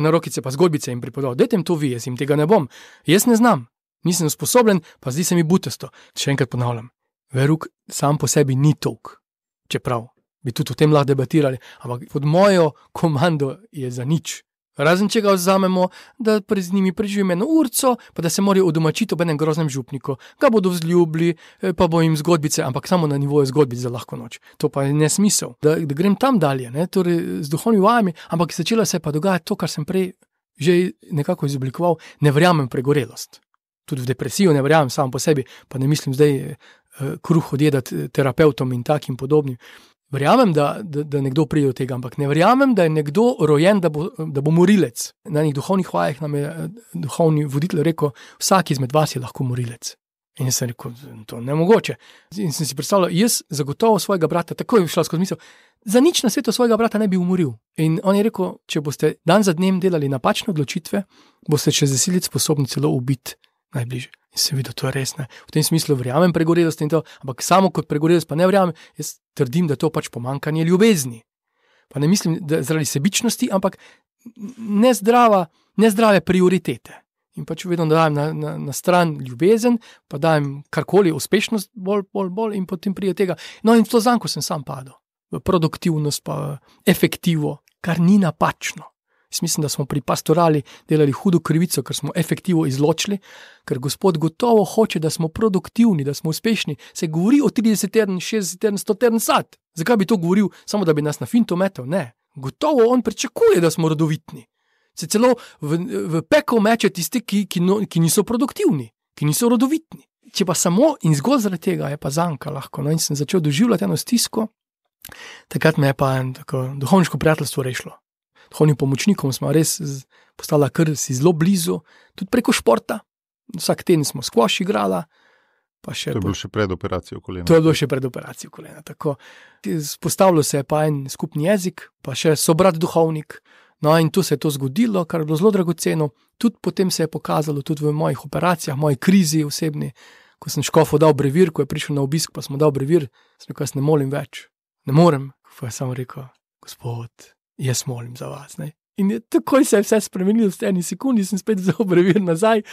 na rokice pa zgodbice jim pripodal. Dajte jim to vi, jaz jim tega ne bom. Jaz ne znam, nisem sposoben, pa zdi se mi butesto. Še enkrat ponavljam, veruk sam po sebi ni tolk, čeprav bi tudi o tem lahko debatirali, ampak pod mojo komando je za nič. Razen če ga vzamemo, da z njimi preživim eno urco, pa da se morajo udomačiti ob enem groznem župniku, ga bodo vzljubili, pa bo jim zgodbice, ampak samo na nivoju zgodbic za lahko noč. To pa je nesmisel, da grem tam dalje, ne? Torej z duhovnimi vajami, ampak začelo se pa dogajati to, kar sem prej že nekako izoblikoval, ne verjamem pregorelost. Tudi v depresijo ne verjamem sam po sebi, pa ne mislim zdaj kruh odjedati terapeutom in takim podobnim. Verjamem, da nekdo pride do tega, ampak ne verjamem, da je nekdo rojen, da bo morilec. Na enih duhovnih vajah nam je duhovni voditelj rekel, vsak izmed vas je lahko morilec. In jaz sem rekel, to je nemogoče. In sem si predstavljal, jaz zagotovo svojega brata, tako je šla skozi misel, za nič na svetu svojega brata ne bi umoril. In on je rekel, če boste dan za dnem delali napačne odločitve, boste čez 10 let sposobni celo ubiti najbližje. In sem videl, to je res, ne. V tem smislu verjamem pregorelost in to, ampak samo kot pregorelost pa ne verjamem, jaz trdim, da to pač pomanjkanje ljubezni. Pa ne mislim, da zaradi sebičnosti, ampak nezdrave prioritete. In pač vedno dajem na stran ljubezen, pa dajem karkoli, uspešnost bolj in potem prije tega. No in v to zanko sem sam padel. V produktivnost pa efektivo, kar ni napačno. Mislim, da smo pri pastorali delali hudo krivico, ker smo efektivo izločili, ker Gospod gotovo hoče, da smo produktivni, da smo uspešni. Se govori o 30 teden, 60 teden, 100 teden sad. Zakaj bi to govoril, samo da bi nas na finto metal? Ne. Gotovo on pričakuje, da smo rodovitni. Se celo v pekel meče tisti, ki niso produktivni, ki niso rodovitni. Če pa samo in zgolj zaradi tega je pa zanka lahko. No, in sem začel doživljati eno stisko, takrat me je pa tako duhovniško prijateljstvo rešilo. Duhovnim pomočnikom smo res postala kar si zelo blizu, tudi preko športa. Vsak teden smo squash igrala. To je bilo še pred operacijo kolena. To je bilo še pred operacijo kolena, tako. Postavilo se je pa en skupni jezik, pa še sobrat duhovnik. No in tu se je to zgodilo, kar je bilo zelo dragoceno. Tudi potem se je pokazalo, tudi v mojih operacijah, moji krizi osebni, ko sem škofu dal brevir, ko je prišel na obisk, pa smo dal brevir, sem rekel, jaz ne molim več. Ne morem, pa je samo rekel, Gospod, jaz molim za vas. Ne? In takoj se je vse spremenilo, v eni sekundi sem spet vzel brevir nazaj,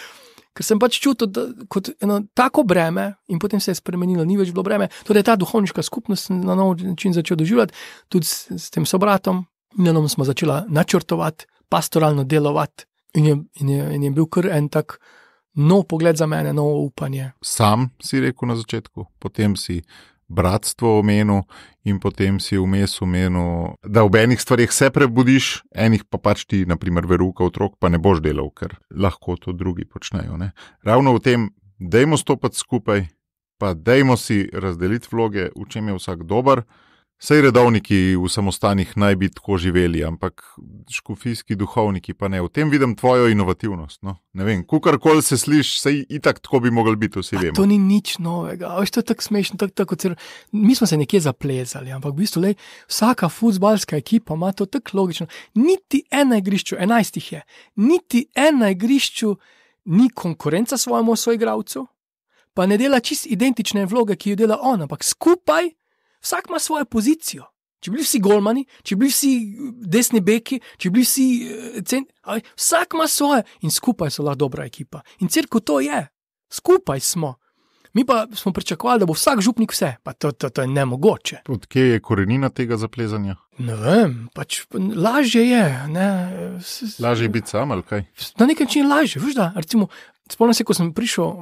ker sem pač čutil, da kot eno tako breme in potem se je spremenilo, ni več bilo breme. Torej ta duhovniška skupnost na nov način začel doživljati, tudi s tem sobratom, in smo začela načrtovati, pastoralno delovati in je bil kar en tak nov pogled za mene, novo upanje. Sam si rekel na začetku, potem si bratstvo omenil in potem si vmes omenil, da ob enih stvarih se prebudiš, enih pa pač ti, naprimer veruka otrok, pa ne boš delal, ker lahko to drugi počnejo. Ne? Ravno v tem, dajmo stopiti skupaj, pa dajmo si razdeliti vloge, v čem je vsak dober. Sej redovniki v samostanih naj bi tako živeli, ampak škofijski duhovniki pa ne. V tem vidim tvojo inovativnost. No? Ne vem, kukarkoli se sliš, sej itak tako bi mogli biti, vsi vemo. To ni nič novega. To je tako smešno. Mi smo se nekje zaplezali, ampak v bistvu vsaka futbalska ekipa ima to tako logično. Niti en na igrišču, 11 je, niti en na igrišču ni konkurenca svojemu soigralcu, pa ne dela čist identične vloge, ki jo dela on, ampak skupaj vsak ima svojo pozicijo. Če bili vsi golmani, če bili vsi desni beki, če bili vsi vsak ima svoje in skupaj so lahko dobra ekipa. In cerkev to je. Skupaj smo. Mi pa smo pričakovali, da bo vsak župnik vse. Pa to je nemogoče. Od kje je korenina tega zaplezanja? Ne vem, pač lažje je. Ne? Lažje je biti sam ali kaj? Na nek način lažje. Veš da, recimo, spomnim se, ko sem prišel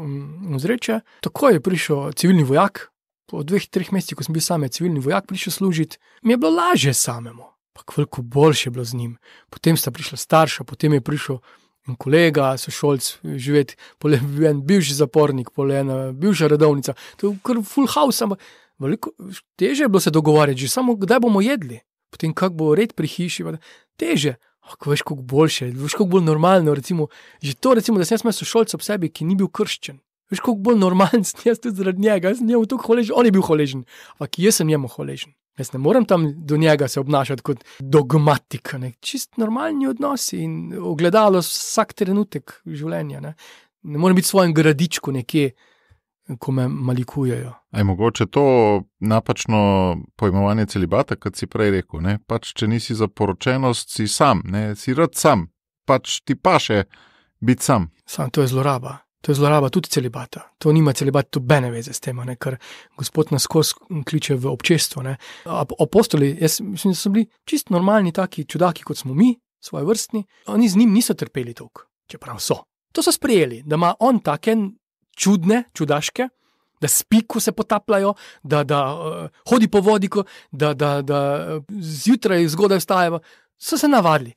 v Zreče, tako je prišel civilni vojak. Po 2-3 mesecih, ko sem bil sam civilni vojak, prišel služiti, mi je bilo lažje samemu. Pa koliko boljše je bilo z njim. Potem sta prišla starša, potem je prišel en kolega, sošolc živeti, en bivši zapornik, ena bivša redovnica. To je kar full house, ampak veliko teže je bilo se dogovarjati, že samo kdaj bomo jedli. Potem kak bo red pri hiši, teže. Veš, koliko boljše, veš, koliko bolj normalno, recimo, že to, recimo, da sem jaz imel sošolc ob sebi, ki ni bil krščen. Veš, koliko bolj normalen sem jaz tudi zaradi njega. Jaz sem njemu tako hvaležen, on je bil hvaležen. Ampak jaz sem njemu hvaležen. Jaz ne morem tam do njega se obnašati kot dogmatik. Čist normalni odnosi in ogledalo vsak trenutek življenja. Ne morem biti v svojem gradičku nekje ko me malikujejo. Je mogoče to napačno pojmovanje celibata, kot si prej rekel, ne? Pač, če nisi za poročenost, si sam, ne? Si rad sam, pač ti paše biti sam. Sam, to je zloraba. To je zloraba tudi celibata. To nima celibat nobene veze s tem, ne? Ker Gospod nas skozi kliče v občestvo. Ne? Apostoli, jaz mislim, da so bili čist normalni taki čudaki, kot smo mi, svojevrstni. Oni z njim niso trpeli toliko, čeprav so. To so sprejeli, da ima on take čudne, čudaške, da spi, ko se potapljajo, da hodi po vodi, da zjutraj zgodaj vstajajo. So se navadili.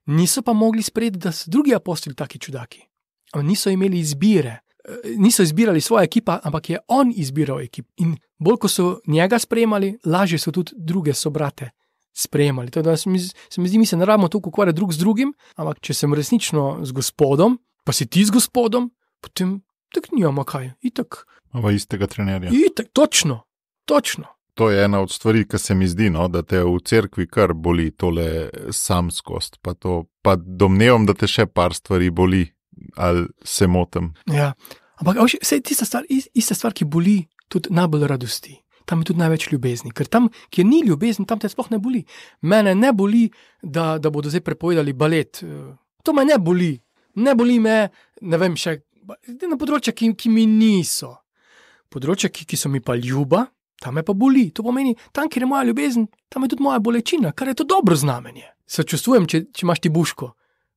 Niso pa mogli sprejeti, da so drugi apostoli taki čudaki. Niso imeli izbire, niso izbirali svoje ekipa, ampak je on izbiral ekip. In bolj, ko so njega sprejemali, lažje so tudi druge sobrate sprejemali. Teda se mi zdi, mi se ne rabimo toliko ukvarjati drug z drugim, ampak če sem resnično z Gospodom, pa si ti z Gospodom, potem tak nijamo kaj, itak. Ava istega trenerja. Itak, točno. To je ena od stvari, ki se mi zdi, no, da te v cerkvi kar boli tole samskost, pa domnevam, da te še par stvari boli. Ali se motim? Ja, ampak vse tista stvar, ista stvar, ki boli, tudi najbolj radosti. Tam je tudi največ ljubezni, ker tam, kjer ni ljubezni, tam te sploh ne boli. Mene ne boli, da bodo zdaj prepovedali balet. To me ne boli. Ne boli me, ne vem še, na področja, ki mi niso. Področja, ki so mi pa ljuba, tam me pa boli. To pomeni, tam, kjer je moja ljubezen, tam je tudi moja bolečina, kar je to dobro znamenje. Sočustvujem, če imaš ti buško.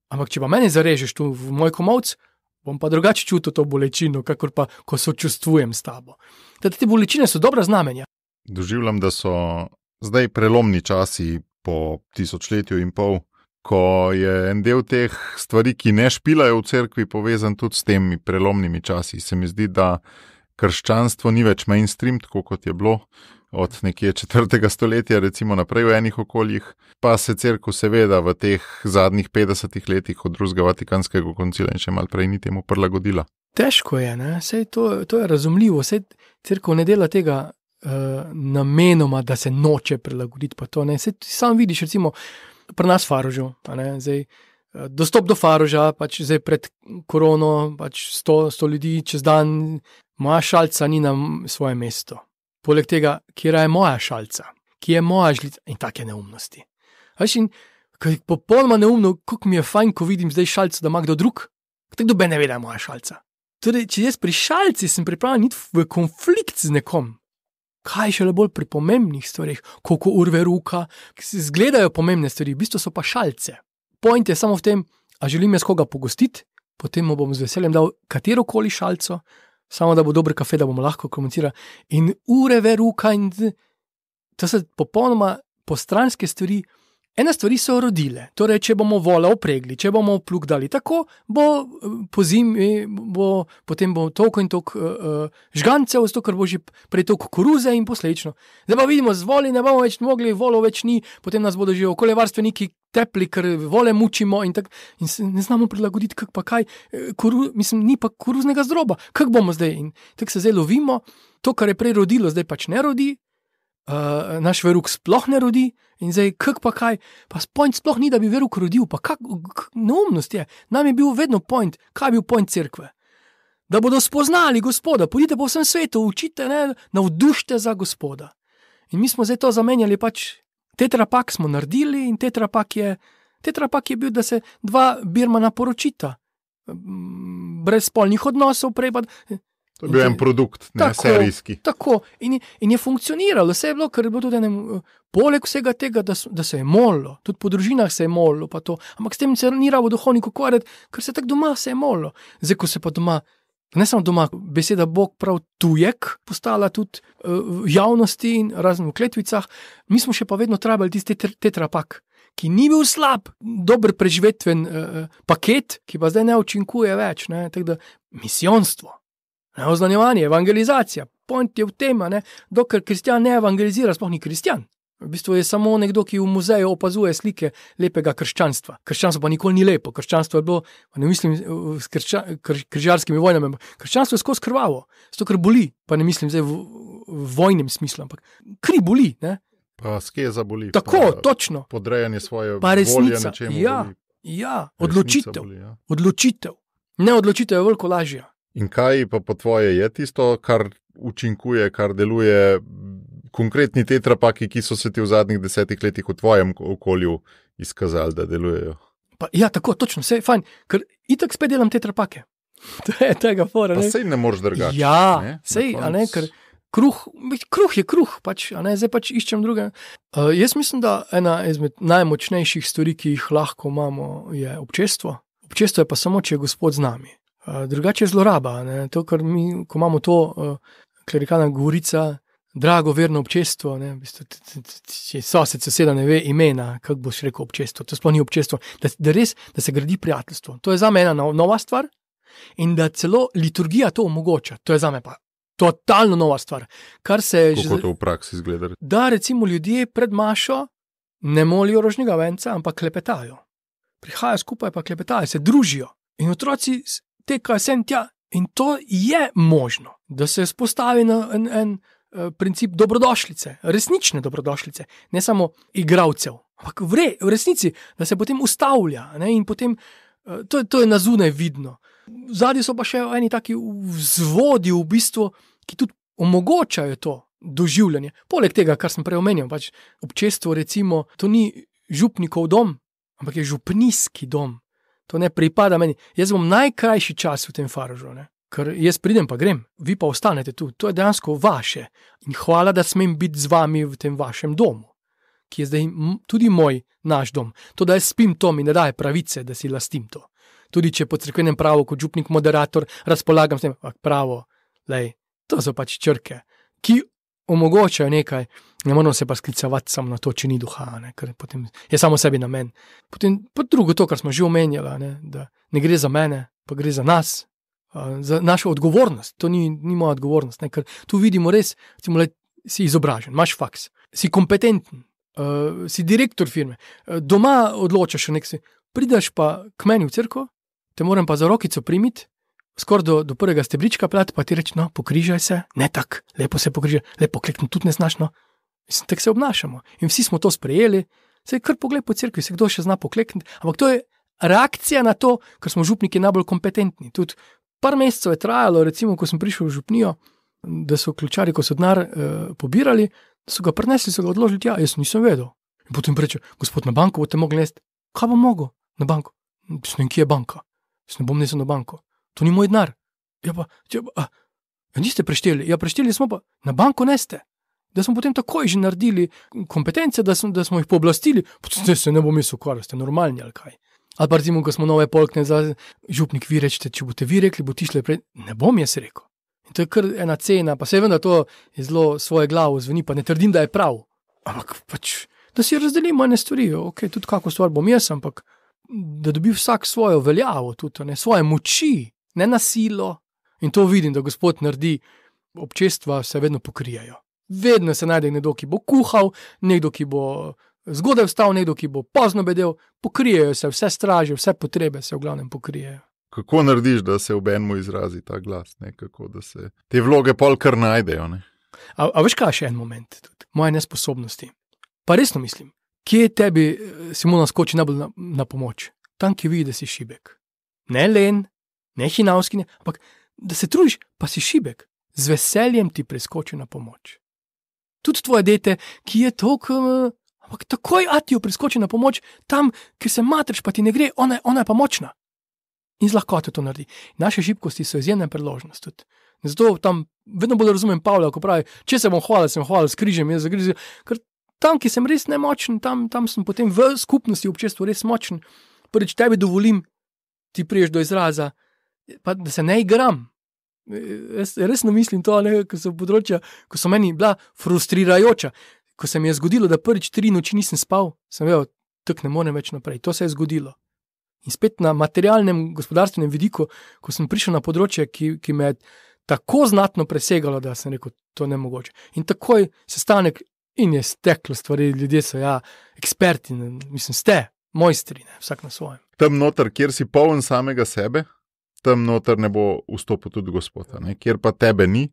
Ampak, če pa mene zarežeš tu v moj komolc, bom pa drugače čutil to bolečino, kakor pa, ko sočustvujem s tabo. Te bolečine so dobra znamenja. Doživljam, da so zdaj prelomni časi po 1000 in pol, ko je en del teh stvari, ki ne špilajo v cerkvi, povezan tudi s temi prelomnimi časi. Se mi zdi, da krščanstvo ni več mainstream, tako kot je bilo od nekje 4. stoletja, recimo naprej v enih okoljih, pa se cerkev seveda v teh zadnjih 50 letih od drugega Vatikanskega koncila in še malo prej ni temu prilagodila. Težko je, ne? Sej to je razumljivo, sej cerkev ne dela tega namenoma, da se noče prilagoditi, pa to ne. Sej sam vidiš, recimo, pri nas Farožu, zdaj dostop do Faroža, pač zdaj pred korono, pač 100 ljudi čez dan, moja šalca ni na svoje mesto. Poleg tega, kjer je moja šalca, ki je moja žlica in take neumnosti. Veš, in popolnoma neumno, kako mi je fajn, ko vidim zdaj šalco, da ima kdo drug, tako dobe ne ve, da je moja šalca. Torej, če jaz pri šalci sem pripravljen iti v konflikt z nekom, kaj šele bolj pri pomembnih stvarih, koliko urve ruka, ki se zgledajo pomembne stvari, v bistvu so pa šalce. Point je samo v tem, a želim jaz koga pogostiti, potem mu bom z veseljem dal katerokoli šalco, samo da bo dober kafe, da bomo lahko komunicirali. In ure veruka in to so popolnoma postranske stvari. Ene stvari so rodile. Torej, če bomo vola opregli, če bomo plug dali tako, bo po zimi, potem bo toliko in toliko žgancev, zato ker bo že prej toliko koruze in posledično. Zdaj pa vidimo, z voli ne bomo več mogli, volo več ni, potem nas bodo že okoljevarstveniki tepli, ker vole mučimo in se ne znamo prilagoditi, kak pa kaj, ni pa koruznega zdroba. Kak bomo zdaj? In tako se zdaj lovimo, to, kar je prej rodilo, zdaj pač ne rodi, naš veruk sploh ne rodi in zdaj kak pa kaj, pa point sploh ni, da bi veruk rodil, pa kak neumnost je. Nam je bil vedno point, kaj je bil point cerkve? Da bodo spoznali Gospoda, pojdite po vsem svetu, učite, ne, navdušite za Gospoda. In mi smo zdaj to zamenjali, pač tetrapak smo naredili in tetrapak je bil, da se 2 birmana poročita, brez spolnih odnosov, prej pa... To je bil en produkt, ne serijski. Tako, in je funkcioniralo, vse je bilo, ker je bilo tudi poleg vsega tega, da se je molilo, tudi po družinah se je molilo, pa to, ampak s tem se ni rabo duhovnik ukvarjati, ker se tako doma se je molilo. Zdaj, ko se pa doma, ne samo doma, beseda Bog prav tujek postala tudi v javnosti in raznih v kletvicah, mi smo še pa vedno trebali tisti tetrapak, ki ni bil slab, dober preživetven paket, ki pa zdaj ne učinkuje več, ne, tako da misijonstvo. Oznanjevanje, evangelizacija, point je v tem, dokler kristjan ne evangelizira, sploh ni kristjan. V bistvu je samo nekdo, ki v muzeju opazuje slike lepega krščanstva. Krščanstvo pa nikoli ni lepo, krščanstvo je bilo, ne mislim s križarskimi vojnami, krščanstvo je skozi krvavo, zato ker boli, pa ne mislim zdaj v vojnem smislu, ampak kri boli, ne. Pa skeza boli. Tako, točno. Podrejanje svoje pa resnica, volje nečemu ja, boli. Ja, odločitev. Boli, ja. Odločitev. Ne odločitev je veliko lažja. In kaj pa po tvoje je tisto, kar učinkuje, kar deluje, konkretni tetrapaki, ki so se ti v zadnjih 10 letih v tvojem okolju izkazali, da delujejo? Pa, ja, tako, točno, vse je fajn, ker itak spet delam tetrapake. To je tega fora. Pa sej ne moreš drugače. Ja, sej, a ne, ker kruh je kruh, pač, a ne, zdaj pač iščem druge. Jaz mislim, da ena izmed najmočnejših stvari, ki jih lahko imamo, je občestvo. Občestvo je pa samo, če je Gospod z nami. Drugače je zloraba, ne, to, kar mi, ko imamo to klerikalna govorica, drago, verno občestvo, ne, če soseda ne ve imena, kako boš rekel občestvo, to sploh ni občestvo, da res, da se gradi prijateljstvo. To je za me ena nova stvar in da celo liturgija to omogoča, to je za me pa totalno nova stvar. Kar se kako to v praksi izgleda? Da recimo ljudje pred mašo ne molijo rožnega venca, ampak klepetajo. Prihajajo skupaj pa klepetajo, se družijo in otroci tekajo sem tja in to je možno, da se spostavi en princip dobrodošlice, resnične dobrodošlice, ne samo igravcev, ampak v resnici, da se potem ustavlja, ne, in potem to je na zunaj vidno. Zadnji so pa še eni taki vzvodi v bistvu, ki tudi omogočajo to doživljanje. Poleg tega, kar sem prej omenil, pač občestvo recimo, to ni župnikov dom, ampak je župnijski dom. To ne pripada meni. Jaz bom najkrajši čas v tem Faražu, ne? Ker jaz pridem pa grem, vi pa ostanete tu. To je dejansko vaše. In hvala, da smem biti z vami v tem vašem domu, ki je zdaj tudi naš dom. To, da jaz spim to, mi ne daje pravice, da si lastim to. Tudi če po cerkvenem pravu, kot župnik, moderator, razpolagam s tem, pravo, lej, to so pač črke, ki omogočajo nekaj, ne moramo se pa sklicavati samo na to, če ni duha, ne, ker potem je samo sebi namen. Potem pa drugo to, kar smo že omenjali, ne, da ne gre za mene, pa gre za nas, za našo odgovornost. To ni moja odgovornost, ne, ker tu vidimo res, recimo, si izobražen, imaš faks, si kompetenten, si direktor firme, doma odločaš o nekaj, prideš pa k meni v cerkev, te moram pa za rokico primiti, skoraj do prvega stebrička plati, pa ti reči, no, pokrižaj se, ne tak, lepo se pokrižaj, lepo klekni, tudi ne znaš, no. Mislim, tako se obnašamo. In vsi smo to sprejeli, saj kar pogled po cerkvi, se kdo še zna poklekniti, ampak to je reakcija na to, ker smo župniki najbolj kompetentni. Tudi par mesecev je trajalo, recimo, ko sem prišel v župnijo, da so ključari, ko so denar pobirali, da so ga prinesli, so ga odložili tja, jaz nisem vedel. In potem reče, gospod, na banko boste mogli nesti. Kaj bom mogel? Na banko. Mislim, kje je banka? Jaz ne bom nesel na banko. To ni moj denar. Ja pa, niste prešteli. Ja, prešteli smo pa, na banko neste. Da smo potem takoj že naredili kompetence, da smo jih pooblastili. Potem se ne bom mislil, kar ste normalni ali kaj. Ali pa recimo, ko smo nove polkne za župnik, vi rečete, če boste vi rekli, bo tišle pred... Ne bom jaz rekel. In to je kar ena cena, pa se vem, da to je zelo svoje glavo zveni, pa ne trdim, da je prav. Ampak pač, da si razdelimo ene stvari. Ok, tudi kako stvar bom jaz, ampak da dobi vsak svojo veljavo, tudi, ne, svoje moči, ne na silo. In to vidim, da Gospod naredi, občestva se vedno pokrijajo. Vedno se najde nekdo, ki bo kuhal, nekdo, ki bo zgodaj vstal, nekdo, ki bo pozno bedel, pokrijejo se, vse straže, vse potrebe se v glavnem pokrijejo. Kako narediš, da se v enemu izrazi ta glas, ne? Kako da se te vloge pol kar najdejo? Ne? A veš kaj še en moment, tudi moje nesposobnosti. Pa resno mislim, kje tebi Simona skoči najbolj na pomoč? Tam, ki vidi, da si šibek. Ne len, ne hinavski, ne, ampak da se trudiš, pa si šibek. Z veseljem ti preskoči na pomoč. Tudi tvoje dete, ki je toliko, ampak takoj Atijo preskoči na pomoč, tam, kjer se matreš, pa ti ne gre, ona je pa močna. In z lahkoto to naredi. Naše šibkosti so izjemna priložnost tudi. Zato tam vedno bolj razumem Pavla, ko pravi, če se bom hvalil, sem hvalil, skrižem, jaz zagrizil, ker tam, ki sem res nemočen, tam sem potem v skupnosti, v občestvu res močen. Prvič tebi dovolim, ti priješ do izraza, pa da se ne igram. Jaz resno mislim to, ne, ko so področja, ko so meni bila frustrirajoča, ko se mi je zgodilo, da prvič 3 noči nisem spal, sem vedel, tako ne morem več naprej. To se je zgodilo. In spet na materialnem, gospodarstvenem vidiku, ko sem prišel na področje, ki me je tako znatno presegalo, da sem rekel, to ne mogoče. In takoj sestanek in je steklo stvari, ljudje so eksperti, mislim, ste mojstri, ne, vsak na svojem. Tam noter, kjer si poln samega sebe, tam noter ne bo vstopil tudi Gospod, ne? Kjer pa tebe ni,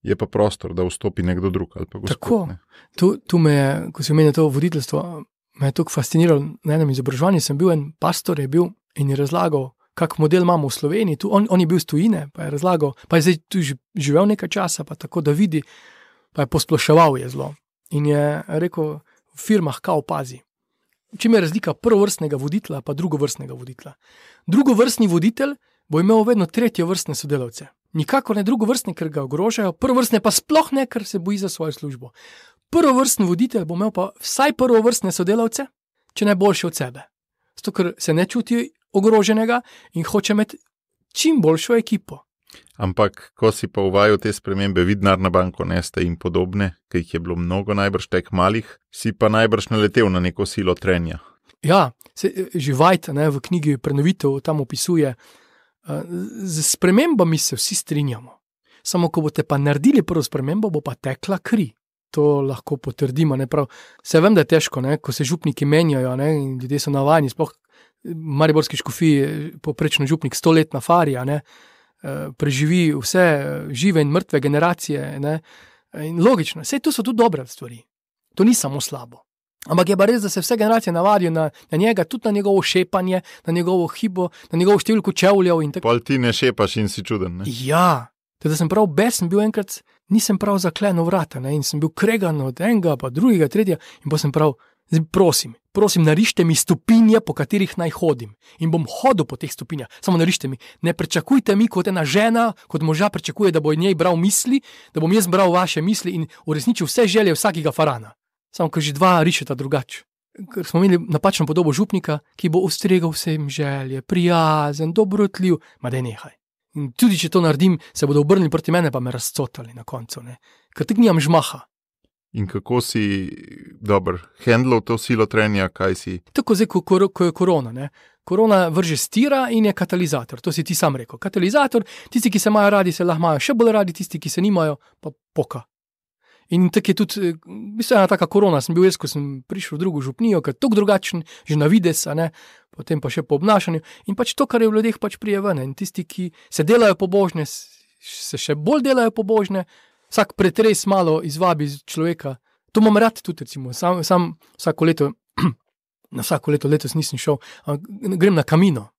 je pa prostor, da vstopi nekdo drug ali pa Gospod. Tako, ne? Tu me je, ko si omenil to voditeljstvo, me je tako fasciniralo. Na enem izobraževanju sem bil, en pastor je bil in je razlagal kak model imamo v Sloveniji. On je bil iz tujine, pa je razlagal, pa je zdaj tu živel nekaj časa, pa tako da vidi, pa je posploševal je zelo. In je rekel, v firmah kao pazi. Čim je razlika prvovrstnega voditelja pa drugovrstnega voditelja. Drugovrstni voditelj bo imel vedno tretjevrstne sodelavce. Nikakor ne drugovrstni, ker ga ogrožajo, prvovrstne pa sploh ne, ker se boji za svojo službo. Prvovrstni voditelj bo imel pa vsaj prvovrstne sodelavce, če ne boljše od sebe. Zato, ker se ne čuti ogroženega in hoče imeti čim boljšo ekipo. Ampak, ko si pa uvajal te spremembe, Vidnarna banko, Neste in podobne, ki jih je bilo mnogo najbrž tek malih, si pa najbrž naletel na neko silo trenja. Ja, že Vajt v knjigi Prenovitev tam opisuje, z spremembami se vsi strinjamo. Samo, ko boste pa naredili prvo spremembo, bo pa tekla kri. To lahko potrdimo. Se vem, da je težko, ko se župniki menjajo, in ljudje so navajeni, sploh mariborski škofiji, poprečno župnik 100 let na fari, preživi vse žive in mrtve generacije. In logično, to so tudi dobre stvari. To ni samo slabo. Ampak je pa res, da se vse generacije navadijo na njega, tudi na njegovo šepanje, na njegovo hibo, na njegovo številko čevljev in tako. Pol ti ne šepaš in si čuden, ne? Ja, teda sem prav besen bil enkrat, nisem prav zaklenil vrata, in sem bil kregan od enega, pa drugega, tretjega, in pa sem prav, prosim, narišite mi stopinje, po katerih naj hodim. In bom hodil po teh stopinjah, samo narišite mi. Ne pričakujte mi, kot ena žena, kot moža pričakuje, da bo njej bral misli, da bom jaz bral vaše misli in uresničil vse želje vsakega farana. Samo, ker že dva rišeta drugače. Ker smo imeli napačno podobo župnika, ki bo ustregal vsem želje, prijazen, dobrotljiv, ma daj nehaj. In tudi, če to naredim, se bodo obrnili proti mene, pa me razcotali na koncu, ker tako nimam žmaha. In kako si, handlal to silo trenja, kaj si? Tako zdaj, ko je korona, Korona vrže stira in je katalizator, to si ti sam rekel. Katalizator, tisti, ki se imajo radi, se lahko imajo še bolj radi, tisti, ki se nimajo, pa poka. In tako je tudi, ena taka korona, sem bil jaz, ko sem prišel v drugo župnijo, ker je tako drugačen, že na vides, potem pa še po obnašanju. In pač to, kar je v ljudeh, pač prije ven. In tisti, ki se delajo pobožne, se še bolj delajo pobožne, vsak pretres malo izvabi človeka. To imam rad tudi, recimo, sam vsako leto, letos nisem šel, grem na Camino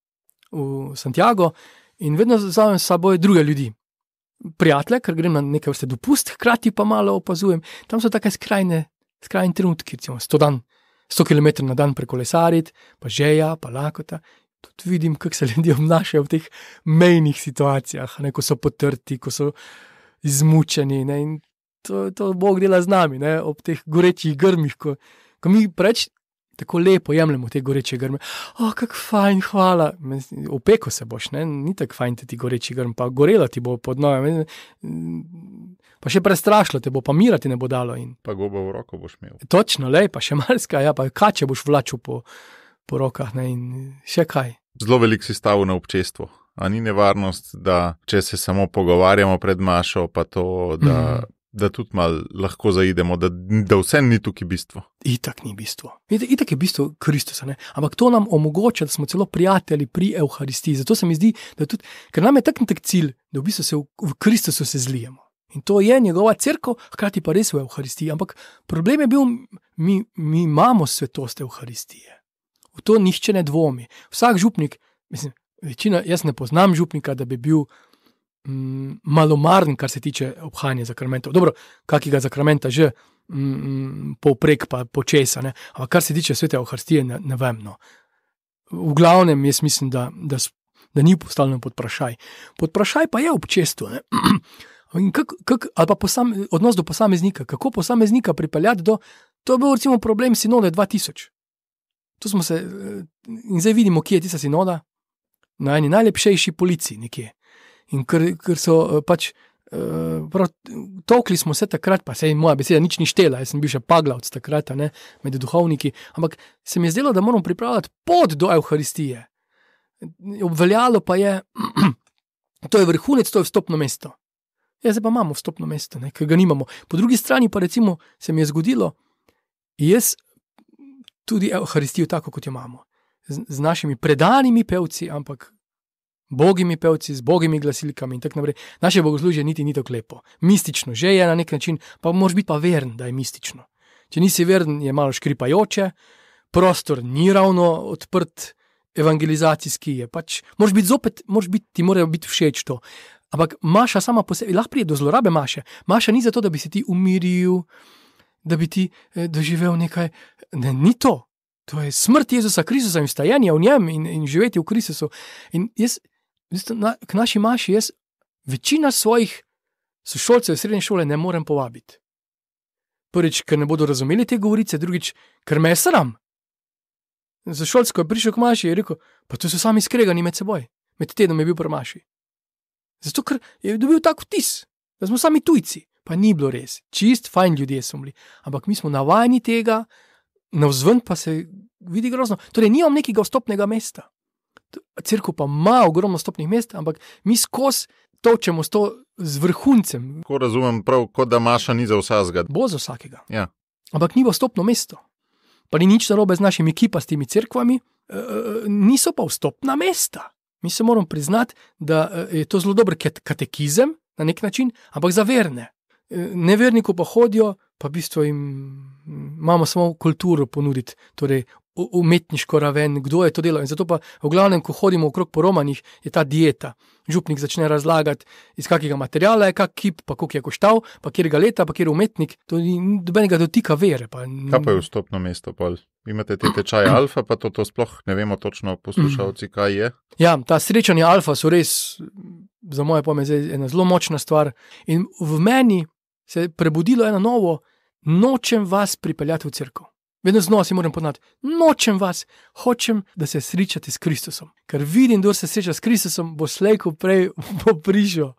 v Santiago in vedno vzamem s seboj druge ljudi. Prijatelje, ker grem na nekaj vrste dopust, hkrati pa malo opazujem. Tam so take skrajni trenutki, recimo 100 km na dan prekolesariti, pa žeja, pa lakota. Tudi vidim, kako se ljudje obnašajo v teh mejnih situacijah, ko so potrti, ko so izmučeni. In to Bog dela z nami, ob teh gorečih grmih, ko mi preč tako lepo jemljemo te goreče grme. Kako fajn, hvala. Opeko se boš, ni tako fajn ti goreči grm, pa gorela ti bo pod nojem. Pa še prestrašilo te bo, pa mira ti ne bo dalo. Pa goba v roko boš imel. Točno, pa še marska, pa kače boš vlačil po rokah, in še kaj. Zelo veliko si stavil na občestvo. A ni nevarnost, da če se samo pogovarjamo pred mašo, pa to, da tudi malo lahko zaidemo, da vse ni tukaj bistvo. Itak ni bistvo. Itak je bistvo Kristusa, ampak to nam omogoča, da smo celo prijatelji pri Evharistiji. Zato se mi zdi, da tudi, ker nam je tak cilj, da v bistvu se v Kristusu se zlijemo. In to je njegova cerkev, hkrati pa res v Evharistiji. Ampak problem je bil, mi imamo svetost Evharistije. V to nihče ne dvomi. Vsak župnik, večina, jaz ne poznam župnika, da bi bil malomaren, kar se tiče obhajanja zakramentov. Dobro, kakega zakramenta že povprek pa počesa, ampak kar se tiče svete Evharistije, ne vem. V glavnem, jaz mislim, da ni postavljeno pod vprašaj. Pod vprašaj pa je občestvo. Ali pa odnos do posameznika. Kako posameznika pripeljati do... To je bil recimo problem sinode 2000. To smo se... In zdaj vidimo, kje je tista sinoda. Na eni najlepšejši policiji nekje. In ker so pač, tolkli smo se takrat, pa sej moja beseda nič ni štela, jaz sem bil še paglavc takrat, med duhovniki, ampak se mi je zdelo, da moramo pripravljati pot do Evharistije. Obveljalo pa je, to je vrhunec, to je vstopno mesto. Zdaj pa imamo vstopno mesto, ker ga nimamo. Po drugi strani pa recimo se mi je zgodilo, jaz tudi Evharistijo tako, kot jo imamo. Z našimi predanimi pevci, ampak bogimi pevci, z bogimi glasilkami in tako naprej. Naše bogoslužje niti ni tako lepo. Mistično že je na nek način, pa moraš biti pa veren, da je mistično. Če nisi veren, je malo škripajoče, prostor ni ravno odprt evangelizacijski je. Pač, ti mora biti všeč to. Ampak maša sama po sebi, lahko pride do zlorabe maše. Maša ni zato, da bi se ti umiril, da bi ti doživel nekaj. Ne, ni to. To je smrt Jezusa Kristusa in vstajanje v njem in živeti v Kristusu. In jaz k naši maši, jaz večina svojih sošolcev srednje šole ne morem povabiti. Prvič, ker ne bodo razumeli te govorice, drugič, ker me je sram. Sošolc, ko je prišel k maši, je rekel, pa to so sami skregani med seboj. Med tednom je bil pri maši. Zato, ker je dobil tak vtis, da smo sami tujci. Pa ni bilo res. Čist, fajn ljudje so bili. Ampak mi smo navajeni tega, navzven pa se vidi grozno. Torej, nimam nekega vstopnega mesta. Cerkev pa ima ogromno vstopnih mest, ampak mi skozi točemo z vrhuncem. Ko razumem prav, kot da maša ni za vsakega. Bo za vsakega. Ja. Ampak ni vstopno mesto. Pa ni nič narobe z našimi kipastimi cerkvami, niso pa vstopna mesta. Mi se moramo priznati, da je to zelo dober katekizem na nek način, ampak za verne. Neverniku pa hodijo, pa v bistvu imamo samo kulturo ponuditi, torej umetniško raven, kdo je to delal. In zato pa v glavnem, ko hodimo okrog po romanih, je ta dieta. Župnik začne razlagati, iz kakega materiala je kak kip, pa koliko je koštal, pa kjerega leta, pa kjer umetnik, to ni dobenega dotika vere. Kaj pa je vstopno mesto, Pol? Imate te tečaje alfa, pa to sploh ne vemo točno poslušalci, kaj je? Ja, ta srečanja alfa so res, za moje pojme, ena zelo močna stvar. In v meni se je prebudilo eno novo, nočem vas pripeljati v cerkev. Vedno znova si moram ponavljati, nočem vas, hočem, da se srečate s Kristusom. Ker vidim, da se sreča s Kristusom, bo slej ko prej bo prišel.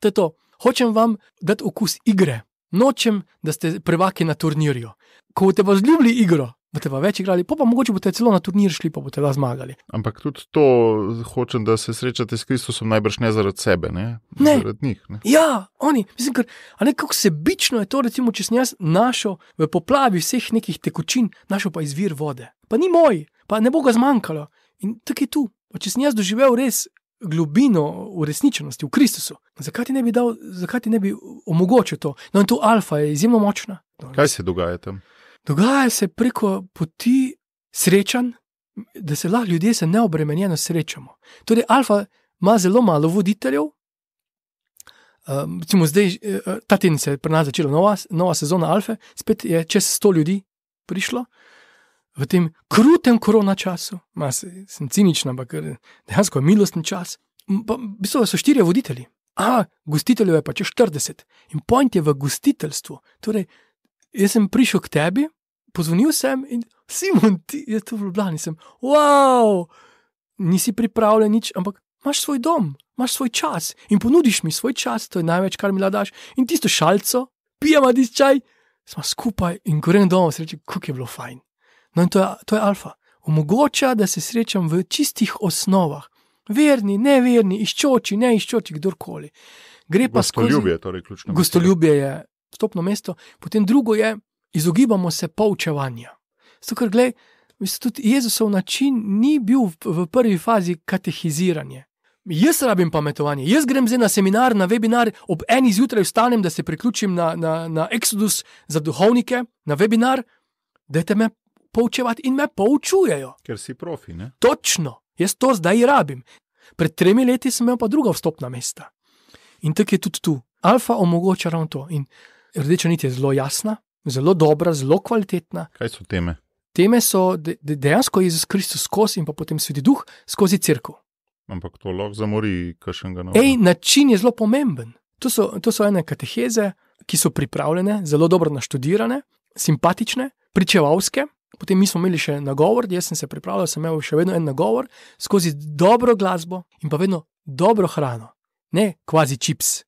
To je to. Hočem vam dati okus igre. Nočem, da ste prvaki na turnirju. Ko boste pa zljubili igro, boste pa več igrali, pa mogoče boste celo na turnir šli, pa boste zmagali. Ampak tudi to hočem, da se srečate s Kristusom najbrž ne zaradi sebe, ne? Zaradi njih, ne? Ja, oni, mislim, ker, a ne, kako sebično je to, recimo, če sem jaz našel v poplavi vseh nekih tekočin, našel pa izvir vode. Pa ni moj, pa ne bo ga zmanjkalo. In tako je tu. Pa če sem jaz doživel res globino uresničenosti v Kristusu, zakaj ti ne bi omogočil to? No in to alfa je izjemno močna. Kaj se dogaja tam? Dogaja se preko poti srečanj, da se lahko ljudje se neobremenjeno srečamo. Torej, alfa ima zelo malo voditeljev. Recimo zdaj, ta teden se je pri nas začela nova sezona alfe, spet je čez 100 ljudi prišlo v tem krutem korona času. Sem cinična, ampak dejansko je milostni čas. V bistvu so 4 voditelji. Gostiteljev je pa čez 40. In point je v gostiteljstvu. Torej, jaz sem prišel k tebi, pozvonil sem in Simon, ti je tu v Ljubljani, wow, nisi pripravljen nič, ampak imaš svoj dom, imaš svoj čas in ponudiš mi svoj čas, to je največ, kar mi daš, in tisto šalco, pijemo tisti čaj, smo skupaj in grem domov, se reči, kako je bilo fajn. No in to je alfa. Omogoča, da se srečam v čistih osnovah. Verni, neverni, iščoči, ne iščoči, kdorkoli. Gre pa gostoljubje, torej ključno. Gostoljubje je vstopno mesto, potem drugo je, izogibamo se poučevanja. Zato, ker glej, tudi Jezusov način ni bil v prvi fazi katehiziranje. Jaz rabim pametovanje, jaz grem zdaj na seminar, na webinar, ob 1 zjutraj vstanem, da se priključim na Exodus za duhovnike, na webinar, dajte me poučevati in me poučujejo. Ker si profi, ne? Točno, jaz to zdaj rabim. Pred 3 leti sem imel pa druga vstopna mesta. In tako je tudi tu. Alfa omogoča ravno to. In rdeča nit je zelo jasna, zelo dobra, zelo kvalitetna. Kaj so teme? Teme so dejansko Jezus Kristus skozi in pa potem Sveti Duh skozi cerkev. Ampak to lahko zamori kakšnega novega. Način je zelo pomemben. To so ene kateheze, ki so pripravljene, zelo dobro naštudirane, simpatične, pričevalske. Potem mi smo imeli še nagovor, jaz sem se pripravljal, sem imel še vedno en nagovor, skozi dobro glasbo in pa vedno dobro hrano. Ne kvazi čips.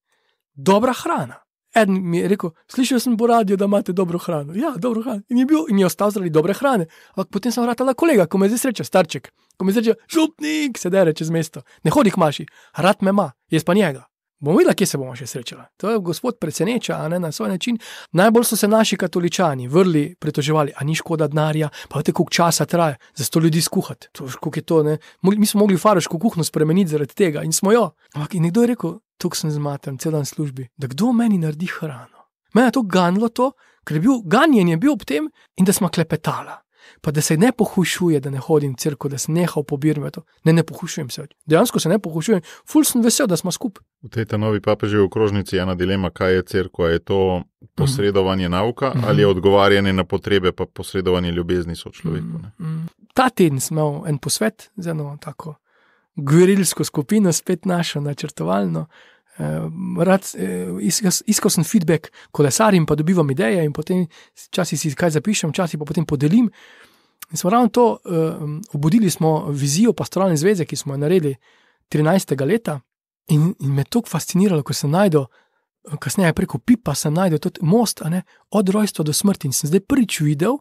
Dobra hrana. Eden mi je rekel, slišal sem po radiju, da imate dobro hrano. Ja, dobro hrano. In je ostal zaradi dobre hrane. Ampak potem sem vratala kolega, ko me zdaj sreča, starček. Ko me sreča, župnik, se dere čez mesto. Ne hodi k maši, rad me ima, jaz pa njega. Bomo videla, kje se bomo še srečala. To je gospod preseneča, a ne na svoj način. Najbolj so se naši katoličani vrli, pritoževali, a ni škoda denarja, pa veste, koliko časa traja za 100 ljudi skuhati. To, koliko je to, ne? Mi smo mogli faraško kuhno spremeniti zaradi tega in smo jo. Ampak in nekdo je rekel, tukaj sem zmaten, cel dan službi, da kdo meni naredi hrano. Mene je to ganilo to, ker ganjen je bil ob tem in da smo klepetala. pa da se ne pohujšuje, da ne hodim v cerkev, da se nehal pobirati to. Ne pohujšujem se. Dejansko se ne pohujšujem, ful sem vesel, da smo skupaj. V tej novi papeževi okrožnici je ena dilema, kaj je cerkev, je to posredovanje nauka ali je odgovarjanje na potrebe, pa posredovanje ljubezni sočloveku. Ta teden smo imel en posvet z eno tako gverilsko skupino, spet našo načrtovalno. Iskal sem feedback kolesarim, pa dobivam ideje in potem včasih si kaj zapišem, včasih pa potem podelim. In smo ravno to, obudili smo vizijo pastoralne zveze, ki smo jo naredili 13. leta in me toliko fasciniralo, ko sem najdel, kasneje preko Pipa sem najdel tudi most, od rojstva do smrti in sem zdaj prvič videl,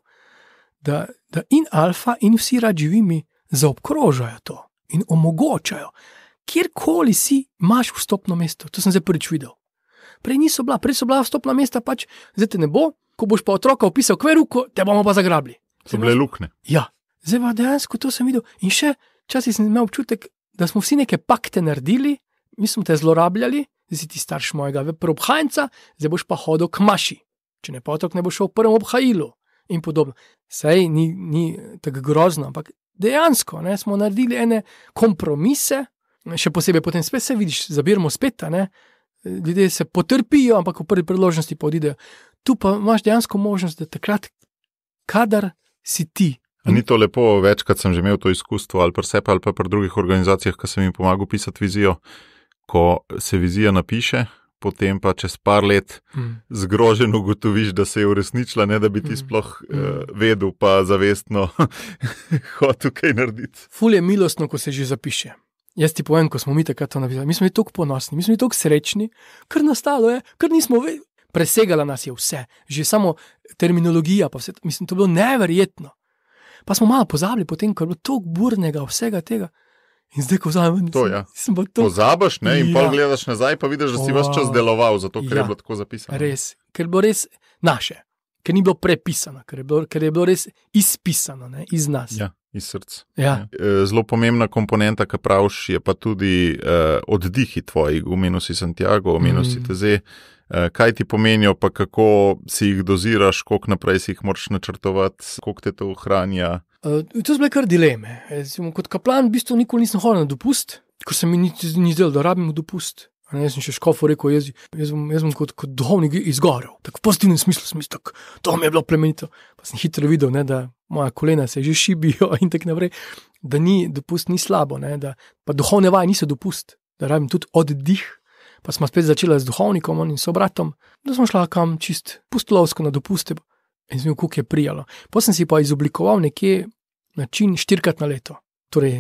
da in Alfa in vsi rad živimi zaobkrožajo to in omogočajo. Kjerkoli si, imaš vstopno mesto. To sem zdaj prvič videl. Prej so bila vstopna mesta, pač zdaj te ne bo, ko boš pa otroka opisal kveruko, te bomo pa zagrabili. So bile lukne. Ja, zdaj pa dejansko to sem videl. In še včasih sem imel občutek, da smo vsi neke pakte naredili, mi smo te zlorabljali, zdaj si ti starš mojega preobhajenca, zdaj boš pa hodil k maši. Če ne pa otrok ne bo šel v prvem obhajilu in podobno. Sej ni tako grozno, ampak dejansko smo naredili ene kompromise. Še posebej potem spet se vidiš, zabiramo spet, ljudje se potrpijo, ampak v prvi priložnosti pa odidejo. Tu pa imaš dejansko možnost, da takrat, kadar si ti. Ni to lepo, večkrat sem že imel to izkustvo, ali pri sebi, ali pa pri drugih organizacijah, ko sem jim pomagal pisati vizijo, ko se vizija napiše, potem pa čez par let zgrožen ugotoviš, da se je uresničila, ne da bi ti sploh vedel, pa zavestno hotel kaj narediti. Ful je milostno, ko se že zapiše. Jaz ti povem, ko smo mi takrat to napisali, mi smo bili toliko ponosni, mi smo bili toliko srečni, kar nastalo je, kar nismo presegala nas je vse, že samo terminologija, pa vse, mislim, to je bilo neverjetno. Pa smo malo pozabili potem, ko je bilo toliko burnega vsega tega. In zdaj, ko vzamem, pozabaš, ne, in pol gledaš nazaj, pa vidiš, da si vas čas deloval, zato ker je bilo tako zapisano. Res, ker je bilo res naše, ker ni bilo prepisano, ker je bilo res izpisano, ne, iz nas. Ja. Iz srca. Ja. Zelo pomembna komponenta, ki praviš, je pa tudi oddihi tvoji. Omenil si Santiago, omenil si Teze. Kaj ti pomenijo, pa kako si jih doziraš, koliko naprej si jih moraš načrtovati, koliko te to ohranja? To so bile kar dileme. Kot kaplan v bistvu nikoli nisem hodil na dopust, ker se mi ni zdelo, da rabim dopust. Jaz sem še škofu rekel, jaz bom kot duhovnik izgorel. Tako v pozitivnem smislu, to mi je bilo plemenito. Pa sem hitro videl, da moja kolena se že šibijo in tako naprej, da dopust ni slabo, da pa duhovne vaje niso dopust, da rabim tudi oddih. Pa smo spet začeli z duhovnikom in sobratom, da smo šla kam čist pustolovsko na dopuste in sem videl, koliko je prijalo. Potem sem si pa izoblikoval nekje način 4-krat na leto. Torej,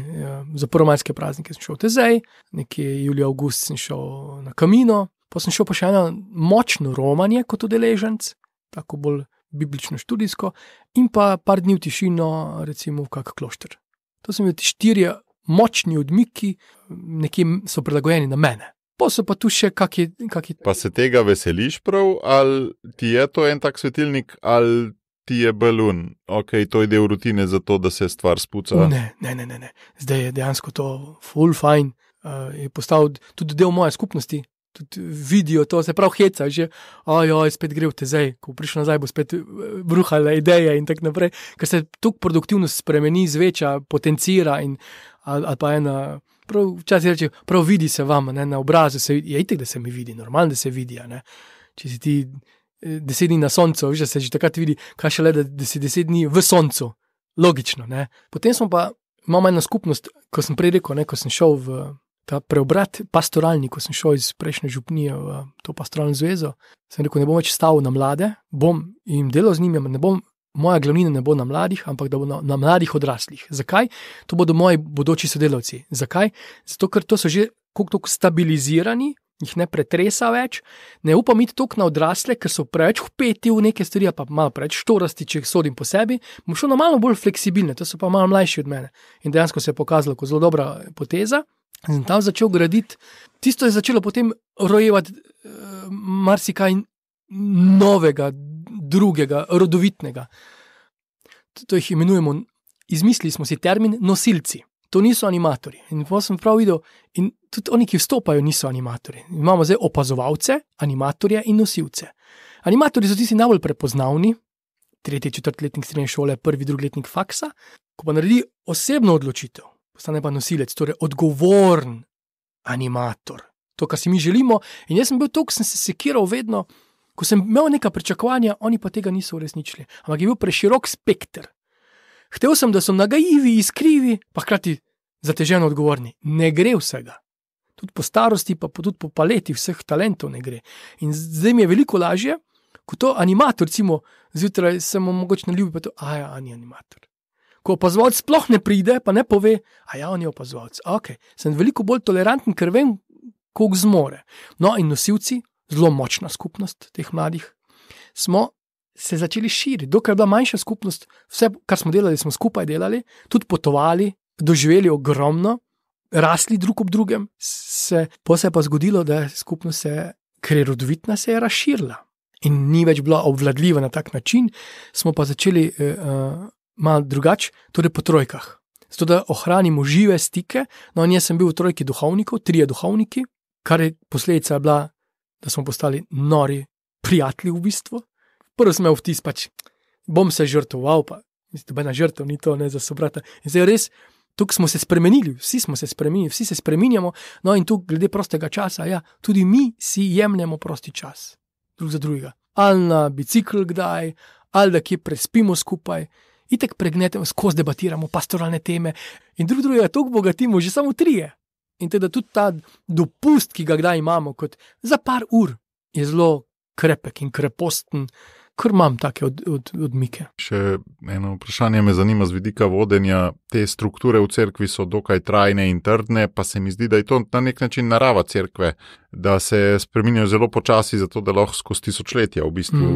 za prvomajske praznike sem šel v Tezej, nekje julija, avgust sem šel na Camino, pa sem šel pa še eno močno romanje kot udeleženec, tako bolj biblično študijsko, in pa par dni v tišino, recimo v kak klošter. To so mi 4 močni odmiki, nekje so prilagojeni na mene. Pa so pa tu še kaki... Pa se tega veseliš prav, ali ti je to en tak svetilnik, ali ti je balun, to je del rutine za to, da se stvar spuca? Ne. Zdaj je dejansko to full fine, je postal tudi del moje skupnosti, tudi vidijo to, se prav heca, že spet gre v Tezej, ko prišel nazaj, bo spet bruhala ideje in tako naprej, ker se toliko produktivnost spremeni, zveča, potencira in ali pa ena, prav včasih reče, prav vidi se vam, na obrazu, je itek, da se mi vidi, normalno, da se vidi, če si ti 10 dni na soncu, da se že takrat vidi, kaj šele, da si 10 dni v soncu, logično, Potem smo pa, imamo eno skupnost, ko sem prej rekel, ko sem šel v ta preobrat pastoralni, ko sem šel iz prejšnje župnije v to pastoralno zvezo, sem rekel, ne bom več stavil na mlade, bom jim delal z njimi, moja glavnina ne bo na mladih, ampak da bo na mladih odraslih. Zakaj? To bodo moji bodoči sodelavci. Zakaj? Zato, ker to so že koliko stabilizirani, jih ne pretresa več, ne upam iti toliko na odrasle, ker so preveč vpeti v neke stvari, pa malo preveč štorasti, če jih sodim po sebi, bom šel na malo bolj fleksibilne, to so pa malo mlajši od mene. In dejansko se je pokazalo kot zelo dobra poteza. In sem tam začel graditi, tisto je začelo potem rojevati marsikaj novega, drugega, rodovitnega. To jih imenujemo, izmislili smo si termin nosilci. To niso animatorji. In pa sem prav videl, in tudi oni, ki vstopajo, niso animatorji. Imamo zdaj opazovalce, animatorje in nosilce. Animatorji so tisti najbolj prepoznavni, tretji, četrti letnik srednje šole, prvi, drugi letnik faksa, ko pa naredi osebno odločitev, postane pa nosilec, torej odgovoren animator. To, kar si mi želimo. In jaz sem bil to, ko sem se sekiral vedno, ko sem imel neka pričakovanja, oni pa tega niso uresničili. Ampak je bil preširok spekter. Htel sem, da so nagajivi, iskrivi, pa hkrati zateženo odgovorni. Ne gre vsega. Tudi po starosti, pa tudi po paleti vseh talentov ne gre. In zdaj mi je veliko lažje, ko to animator, recimo, zjutraj se mu mogoče ne ljubi, pa to, on je animator. Ko opazovalc sploh ne pride, pa ne pove, on je opazovalc. Ok, sem veliko bolj toleranten, ker vem, koliko zmore. No in nosilci, zelo močna skupnost teh mladih, smo se začeli širiti. Dokaj je bila manjša skupnost, vse, kar smo delali, smo skupaj delali, tudi potovali, doživeli ogromno, rasli drug ob drugem, pa se je pa zgodilo, da je skupnost ker je rodovitna, se je razširila. In ni več bila obvladljiva na tak način, smo pa začeli malo drugače, torej po trojkah. Zato, da ohranimo žive stike, no in jaz sem bil v trojki duhovnikov, 3 duhovniki, kar je posledica bila, da smo postali nori prijatelji v bistvu. Prvo sem imel vtis, bom se žrtvoval, pa nobena žrtev ni to, ne za sobrata. In zdaj res, tukaj smo se spremenili, vsi smo se spremenili, vsi se spreminjamo, no in tu glede prostega časa, tudi mi si jemljemo prosti čas, drug za drugega. Ali na bicikl kdaj, ali da kje prespimo skupaj, itek pregnetemo, skozi debatiramo pastoralne teme in drug drugega toliko bogatimo, že samo 3. In teda tudi ta dopust, ki ga kdaj imamo, kot za par ur, je zelo krepek in kreposten, ker imam take odmike. Še eno vprašanje me zanima z vidika vodenja. Te strukture v cerkvi so dokaj trajne in trdne, pa se mi zdi, da je to na nek način narava cerkve, da se spreminjajo zelo počasi, zato da lahko skozi tisočletja v bistvu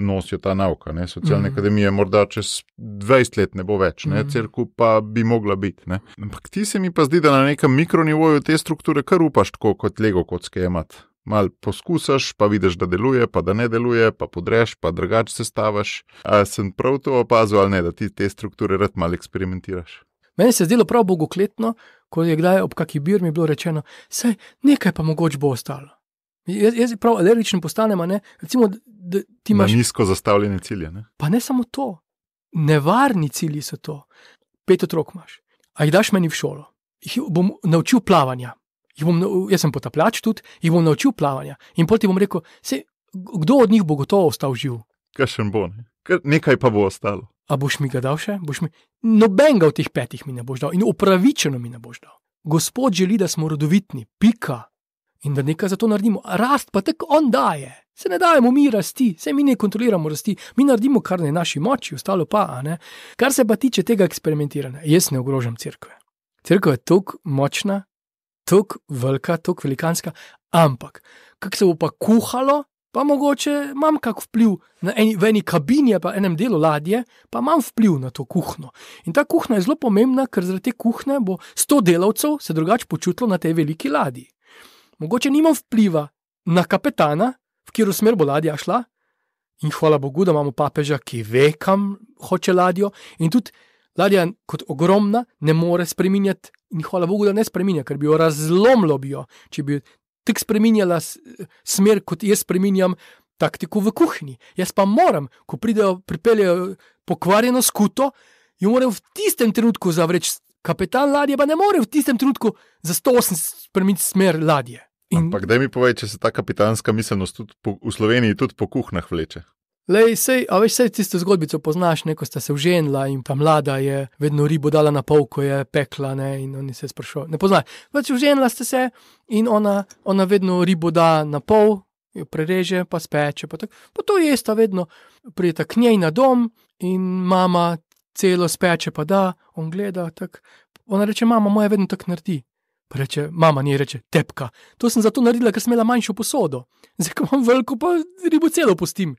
nosijo ta nauka. Socialne akademije morda čez 20 let ne bo več, cerkev pa bi mogla biti. Ne? Ampak ti se mi pa zdi, da na nekem mikronivoju te strukture kar upaš tako kot Lego kocke imati. Mal poskusaš, pa vidiš, da deluje, pa da ne deluje, pa podreš, pa drugače sestavaš. A sem prav to opazil ali ne, da ti te strukture rad malo eksperimentiraš? Meni se je zdelo prav bogokletno, ko je kdaj ob kaki birmi bilo rečeno, saj nekaj pa mogoče bo ostalo. Jaz prav alergičen postanem, ne? Recimo, da ti imaš... Na nizko zastavljene cilje, ne? Pa ne samo to. Nevarni cilji so to. 5 otrok imaš. A jih daš meni v šolo? Jih bom naučil plavanja. Jaz sem potapljač tudi, jih bom naučil plavanja. In potem ti bom rekel, kdo od njih bo gotovo ostal živ? Kakšen bo, ne? Nekaj pa bo ostalo. A boš mi ga dal še? Nobenega od teh 5 mi ne boš dal in upravičeno mi ne boš dal. Gospod želi, da smo rodovitni, pika. In da nekaj za to naredimo. Rast pa tako on daje. Se ne dajemo mi rasti, se mi ne kontroliramo rasti. Mi naredimo, kar je naši moči, ostalo pa, ne? Kar se pa tiče tega eksperimentiranja, jaz ne ogrožam cerkve. Cerkev je toliko močna, toliko velika, toliko velikanska, ampak kako se bo pa kuhalo, pa mogoče imam kak vpliv v eni kabini, pa enem delu ladje, pa imam vpliv na to kuhno. In ta kuhna je zelo pomembna, ker zaradi te kuhne bo 100 delavcev se drugače počutilo na tej veliki ladji. Mogoče nimam vpliva na kapetana, v katero smer bo ladja šla, in hvala Bogu, da imamo papeža, ki ve, kam hoče ladjo, in tudi ladja kot ogromna ne more spreminjati, in hvala Bogu, da ne spreminja, ker bi jo razlomilo če bi tako spreminjala smer, kot jaz spreminjam taktiko v kuhinji. Jaz pa moram, ko pripeljejo pokvarjeno skuto, jo moram v tistem trenutku zavreči. Kapetan ladje pa ne more v tistem trenutku za 180 spremeniti smer ladje. Ampak daj mi povej, če se ta kapitanska miselnost tudi v Sloveniji tudi po kuhnah vleče. Lej, sej tisto zgodbico poznaš, ko sta se vženila in ta mlada je vedno ribo dala na pol, ko je pekla, ne, in oni se sprašujejo. Ne poznaš, vženila ste se in ona vedno ribo da na pol, jo prereže, pa speče, pa to jesta vedno, prijeta k njej na dom in mama celo speče, pa da, on gleda, tak. Ona reče, mama moja vedno tak naredi. Pa reče, mama njej reče, tepka. To sem zato naredila, ker sem imela manjšo posodo. Zdaj, ko imam veliko, pa ribo celo pustim.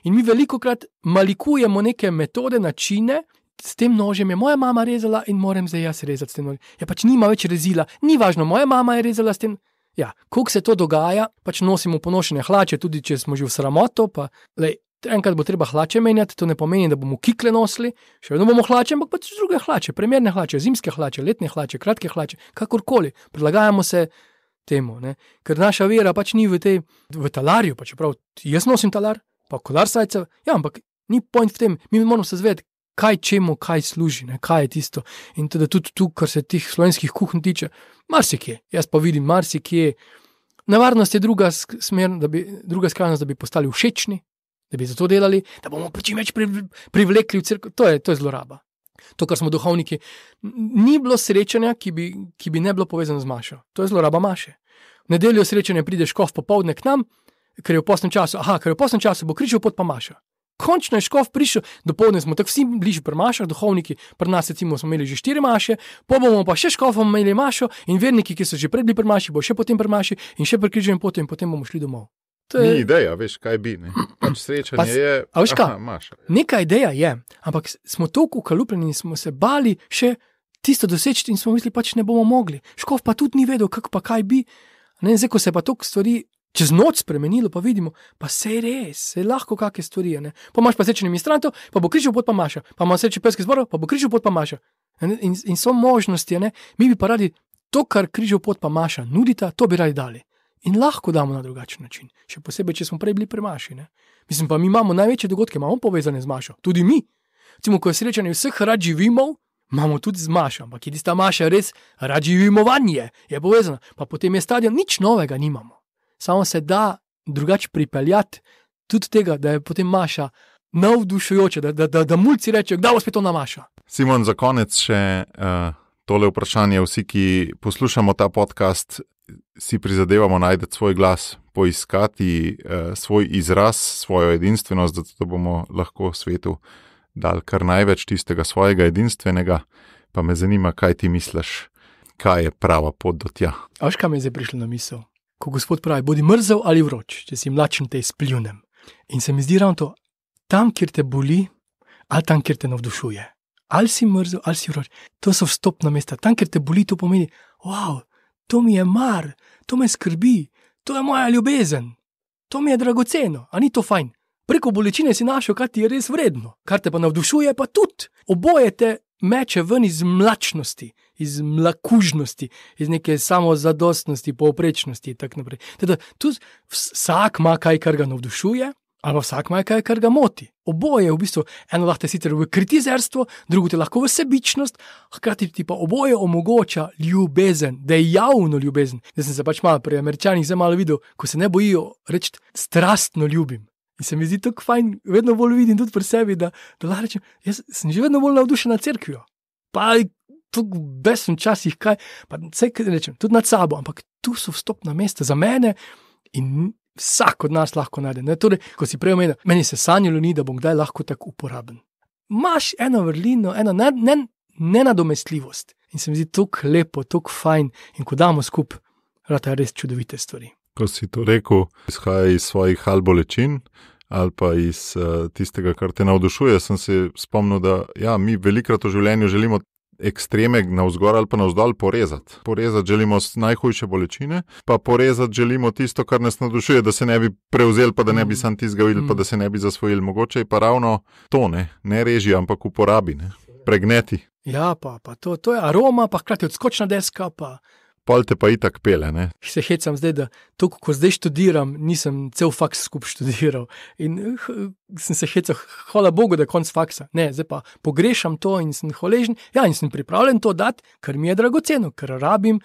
In mi velikokrat malikujemo neke metode, načine, s tem nožem je moja mama rezala in moram zdaj jaz rezati s tem nožem. Ja, pač nima več rezila, ni važno, moja mama je rezala s tem. Ja, koliko se to dogaja, pač nosimo ponošene hlače, tudi če smo že v sramoto, pa lej, enkrat bo treba hlače menjati, to ne pomeni, da bomo kikle nosili, še vedno bomo hlače, ampak pač druge hlače, primerne hlače, zimske hlače, letne hlače, kratke hlače, kakorkoli, prilagajamo se temu, ne? Ker naša vera pač ni v talarju, pa čeprav jaz nosim talar, pa kolar sajcev, ja, ampak Ni point v tem, mi moramo se zavedati, kaj čemu, kaj služi, ne? Kaj je tisto. In tudi tu, kar se tih slovenskih kuhinj tiče, marsikje. Jaz pa vidim marsikje. Nevarnost je druga skrajnost, da bi postali všečni, da bi zato delali, da bomo čim več privlekli v cerkev. To je zloraba. To, kar smo duhovniki, ni bilo srečanja, ki bi ne bilo povezano z mašo. To je zloraba maše. V nedeljo srečanja pride škof popoldne k nam, ker je v postnem času, bo križal pot pa maša. Končno je škof prišel, dopoldne smo tako vsi bližje pri mašah, duhovniki, pri nas recimo smo imeli že 4 maše, bomo pa še škofom imeli mašo in verniki, ki so že pred bili pri maši, bo še potem pri maši in še pri križanju potem in potem bomo šli domov. Ni ideja, veš, kaj bi, ne? Pač srečanje je, maša. Neka ideja je, ampak smo toliko ukalupljeni in smo se bali še tisto doseči in smo mislili, pač ne bomo mogli. Škof pa tudi ni vedel, kaj bi. Ne, zdaj, ko se pa toliko stvari čez noč spremenilo, pa vidimo, pa se je res, se je lahko kakšne stvari, ne. Pa imaš pa srečanje ministrantov, pa bo križal pot pa maša, pa imaš srečanje pevskih zborov, pa bo križal pot pa maša. In so možnosti, ne. Mi bi pa radi to, kar križal pot pa maša nudita, to bi radi dali. In lahko damo na drugačen način, še posebej, če smo prej bili pri maši, ne. Mislim pa, mi imamo največje dogodke, imamo povezane z mašo, tudi mi. Recimo, ko je srečanje vseh rad živimo, imamo tudi z mašo, ampak je tista maša res rad živimovanje, je povezana, pa potem je stadion, nič novega nimamo. Samo se da drugače pripeljati tudi tega, da je potem maša navdušujoča, da mulci rečejo, kdaj bo spet ona maša. Simon, za konec še tole vprašanje. Vsi, ki poslušamo ta podcast, si prizadevamo najti svoj glas, poiskati svoj izraz, svojo edinstvenost, zato da bomo lahko svetu dali kar največ tistega svojega edinstvenega. Pa me zanima, kaj ti misliš, kaj je prava pot do tja. A veš, kaj mi je zdaj prišlo na misel? Ko Gospod pravi, bodi mrzel ali vroč, če si mlačen, te izpljunem. In se mi zdi ravno to, tam, kjer te boli, ali tam, kjer te navdušuje. Ali si mrzel, ali si vroč. To so vstopna mesta. Tam, kjer te boli, to pomeni, wow, to mi je mar, to me skrbi, to je moja ljubezen, to mi je dragoceno. A ni to fajn? Preko bolečine si našel, kar ti je res vredno. Kar te pa navdušuje, pa tudi. Oboje te meče ven iz mlačnosti, iz mlakužnosti, iz neke samozadostnosti, povprečnosti in tako naprej. Teda, tu vsak ima kaj, kar ga navdušuje, ali vsak ima kaj, kar ga moti. Oboje je v bistvu, eno lahko te sicer v kritizerstvo, drugo te lahko v sebičnost, hkrati ti pa oboje omogoča ljubezen, dejavno ljubezen. Zdaj sem se pač malo pri Američanih zdaj malo videl, ko se ne bojijo reči strastno ljubim. In se mi zdi tako fajn, vedno bolj vidim tudi pri sebi, da lahko rečem, jaz sem že vedno bolj navdušen nad cerkvijo. Pa tukaj besem časih kaj, pa vse kaj rečem, tudi nad sabo, ampak tu so vstopna mesta za mene in vsak od nas lahko najde. Ne? Torej, ko si prej omenil, meni se sanjalo ni, da bom kdaj lahko tako uporaben. Imaš eno vrlino, eno nenadomestljivost in se mi zdi tako lepo, tako fajn in ko damo skupaj, rata res čudovite stvari. Ko si to rekel, izhaja iz svojih ali bolečin ali pa iz tistega, kar te navdušuje, sem se spomnil, da ja, mi velikrat v življenju želimo ekstreme navzgor ali pa navzdol porezati. Porezati želimo najhujše bolečine, pa porezati želimo tisto, kar nas navdušuje, da se ne bi prevzel, pa da ne bi sam tistega videl, pa da se ne bi zasvojil. Mogoče je pa ravno to, ne reži, ampak uporabi, ne? Pregneti. Ja, pa to je aroma, pa hkrati odskočna deska, pa pol te pa itak pele, ne? Se hecam zdaj, da to, ko zdaj študiram, nisem cel faks skup študiral in sem se hecal, hvala Bogu, da je konc faksa. Ne, zdaj pa pogrešam to in sem hvaležen, ja, in sem pripravljen to dati, ker mi je dragoceno, ker rabim,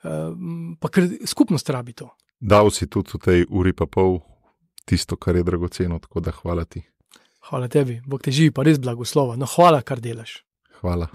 pa ker skupnost rabi to. Dal si tudi v tej uri pa pol tisto, kar je dragoceno, tako da hvala ti. Hvala tebi, Bog te živi, pa res blagoslova, no hvala, kar delaš. Hvala.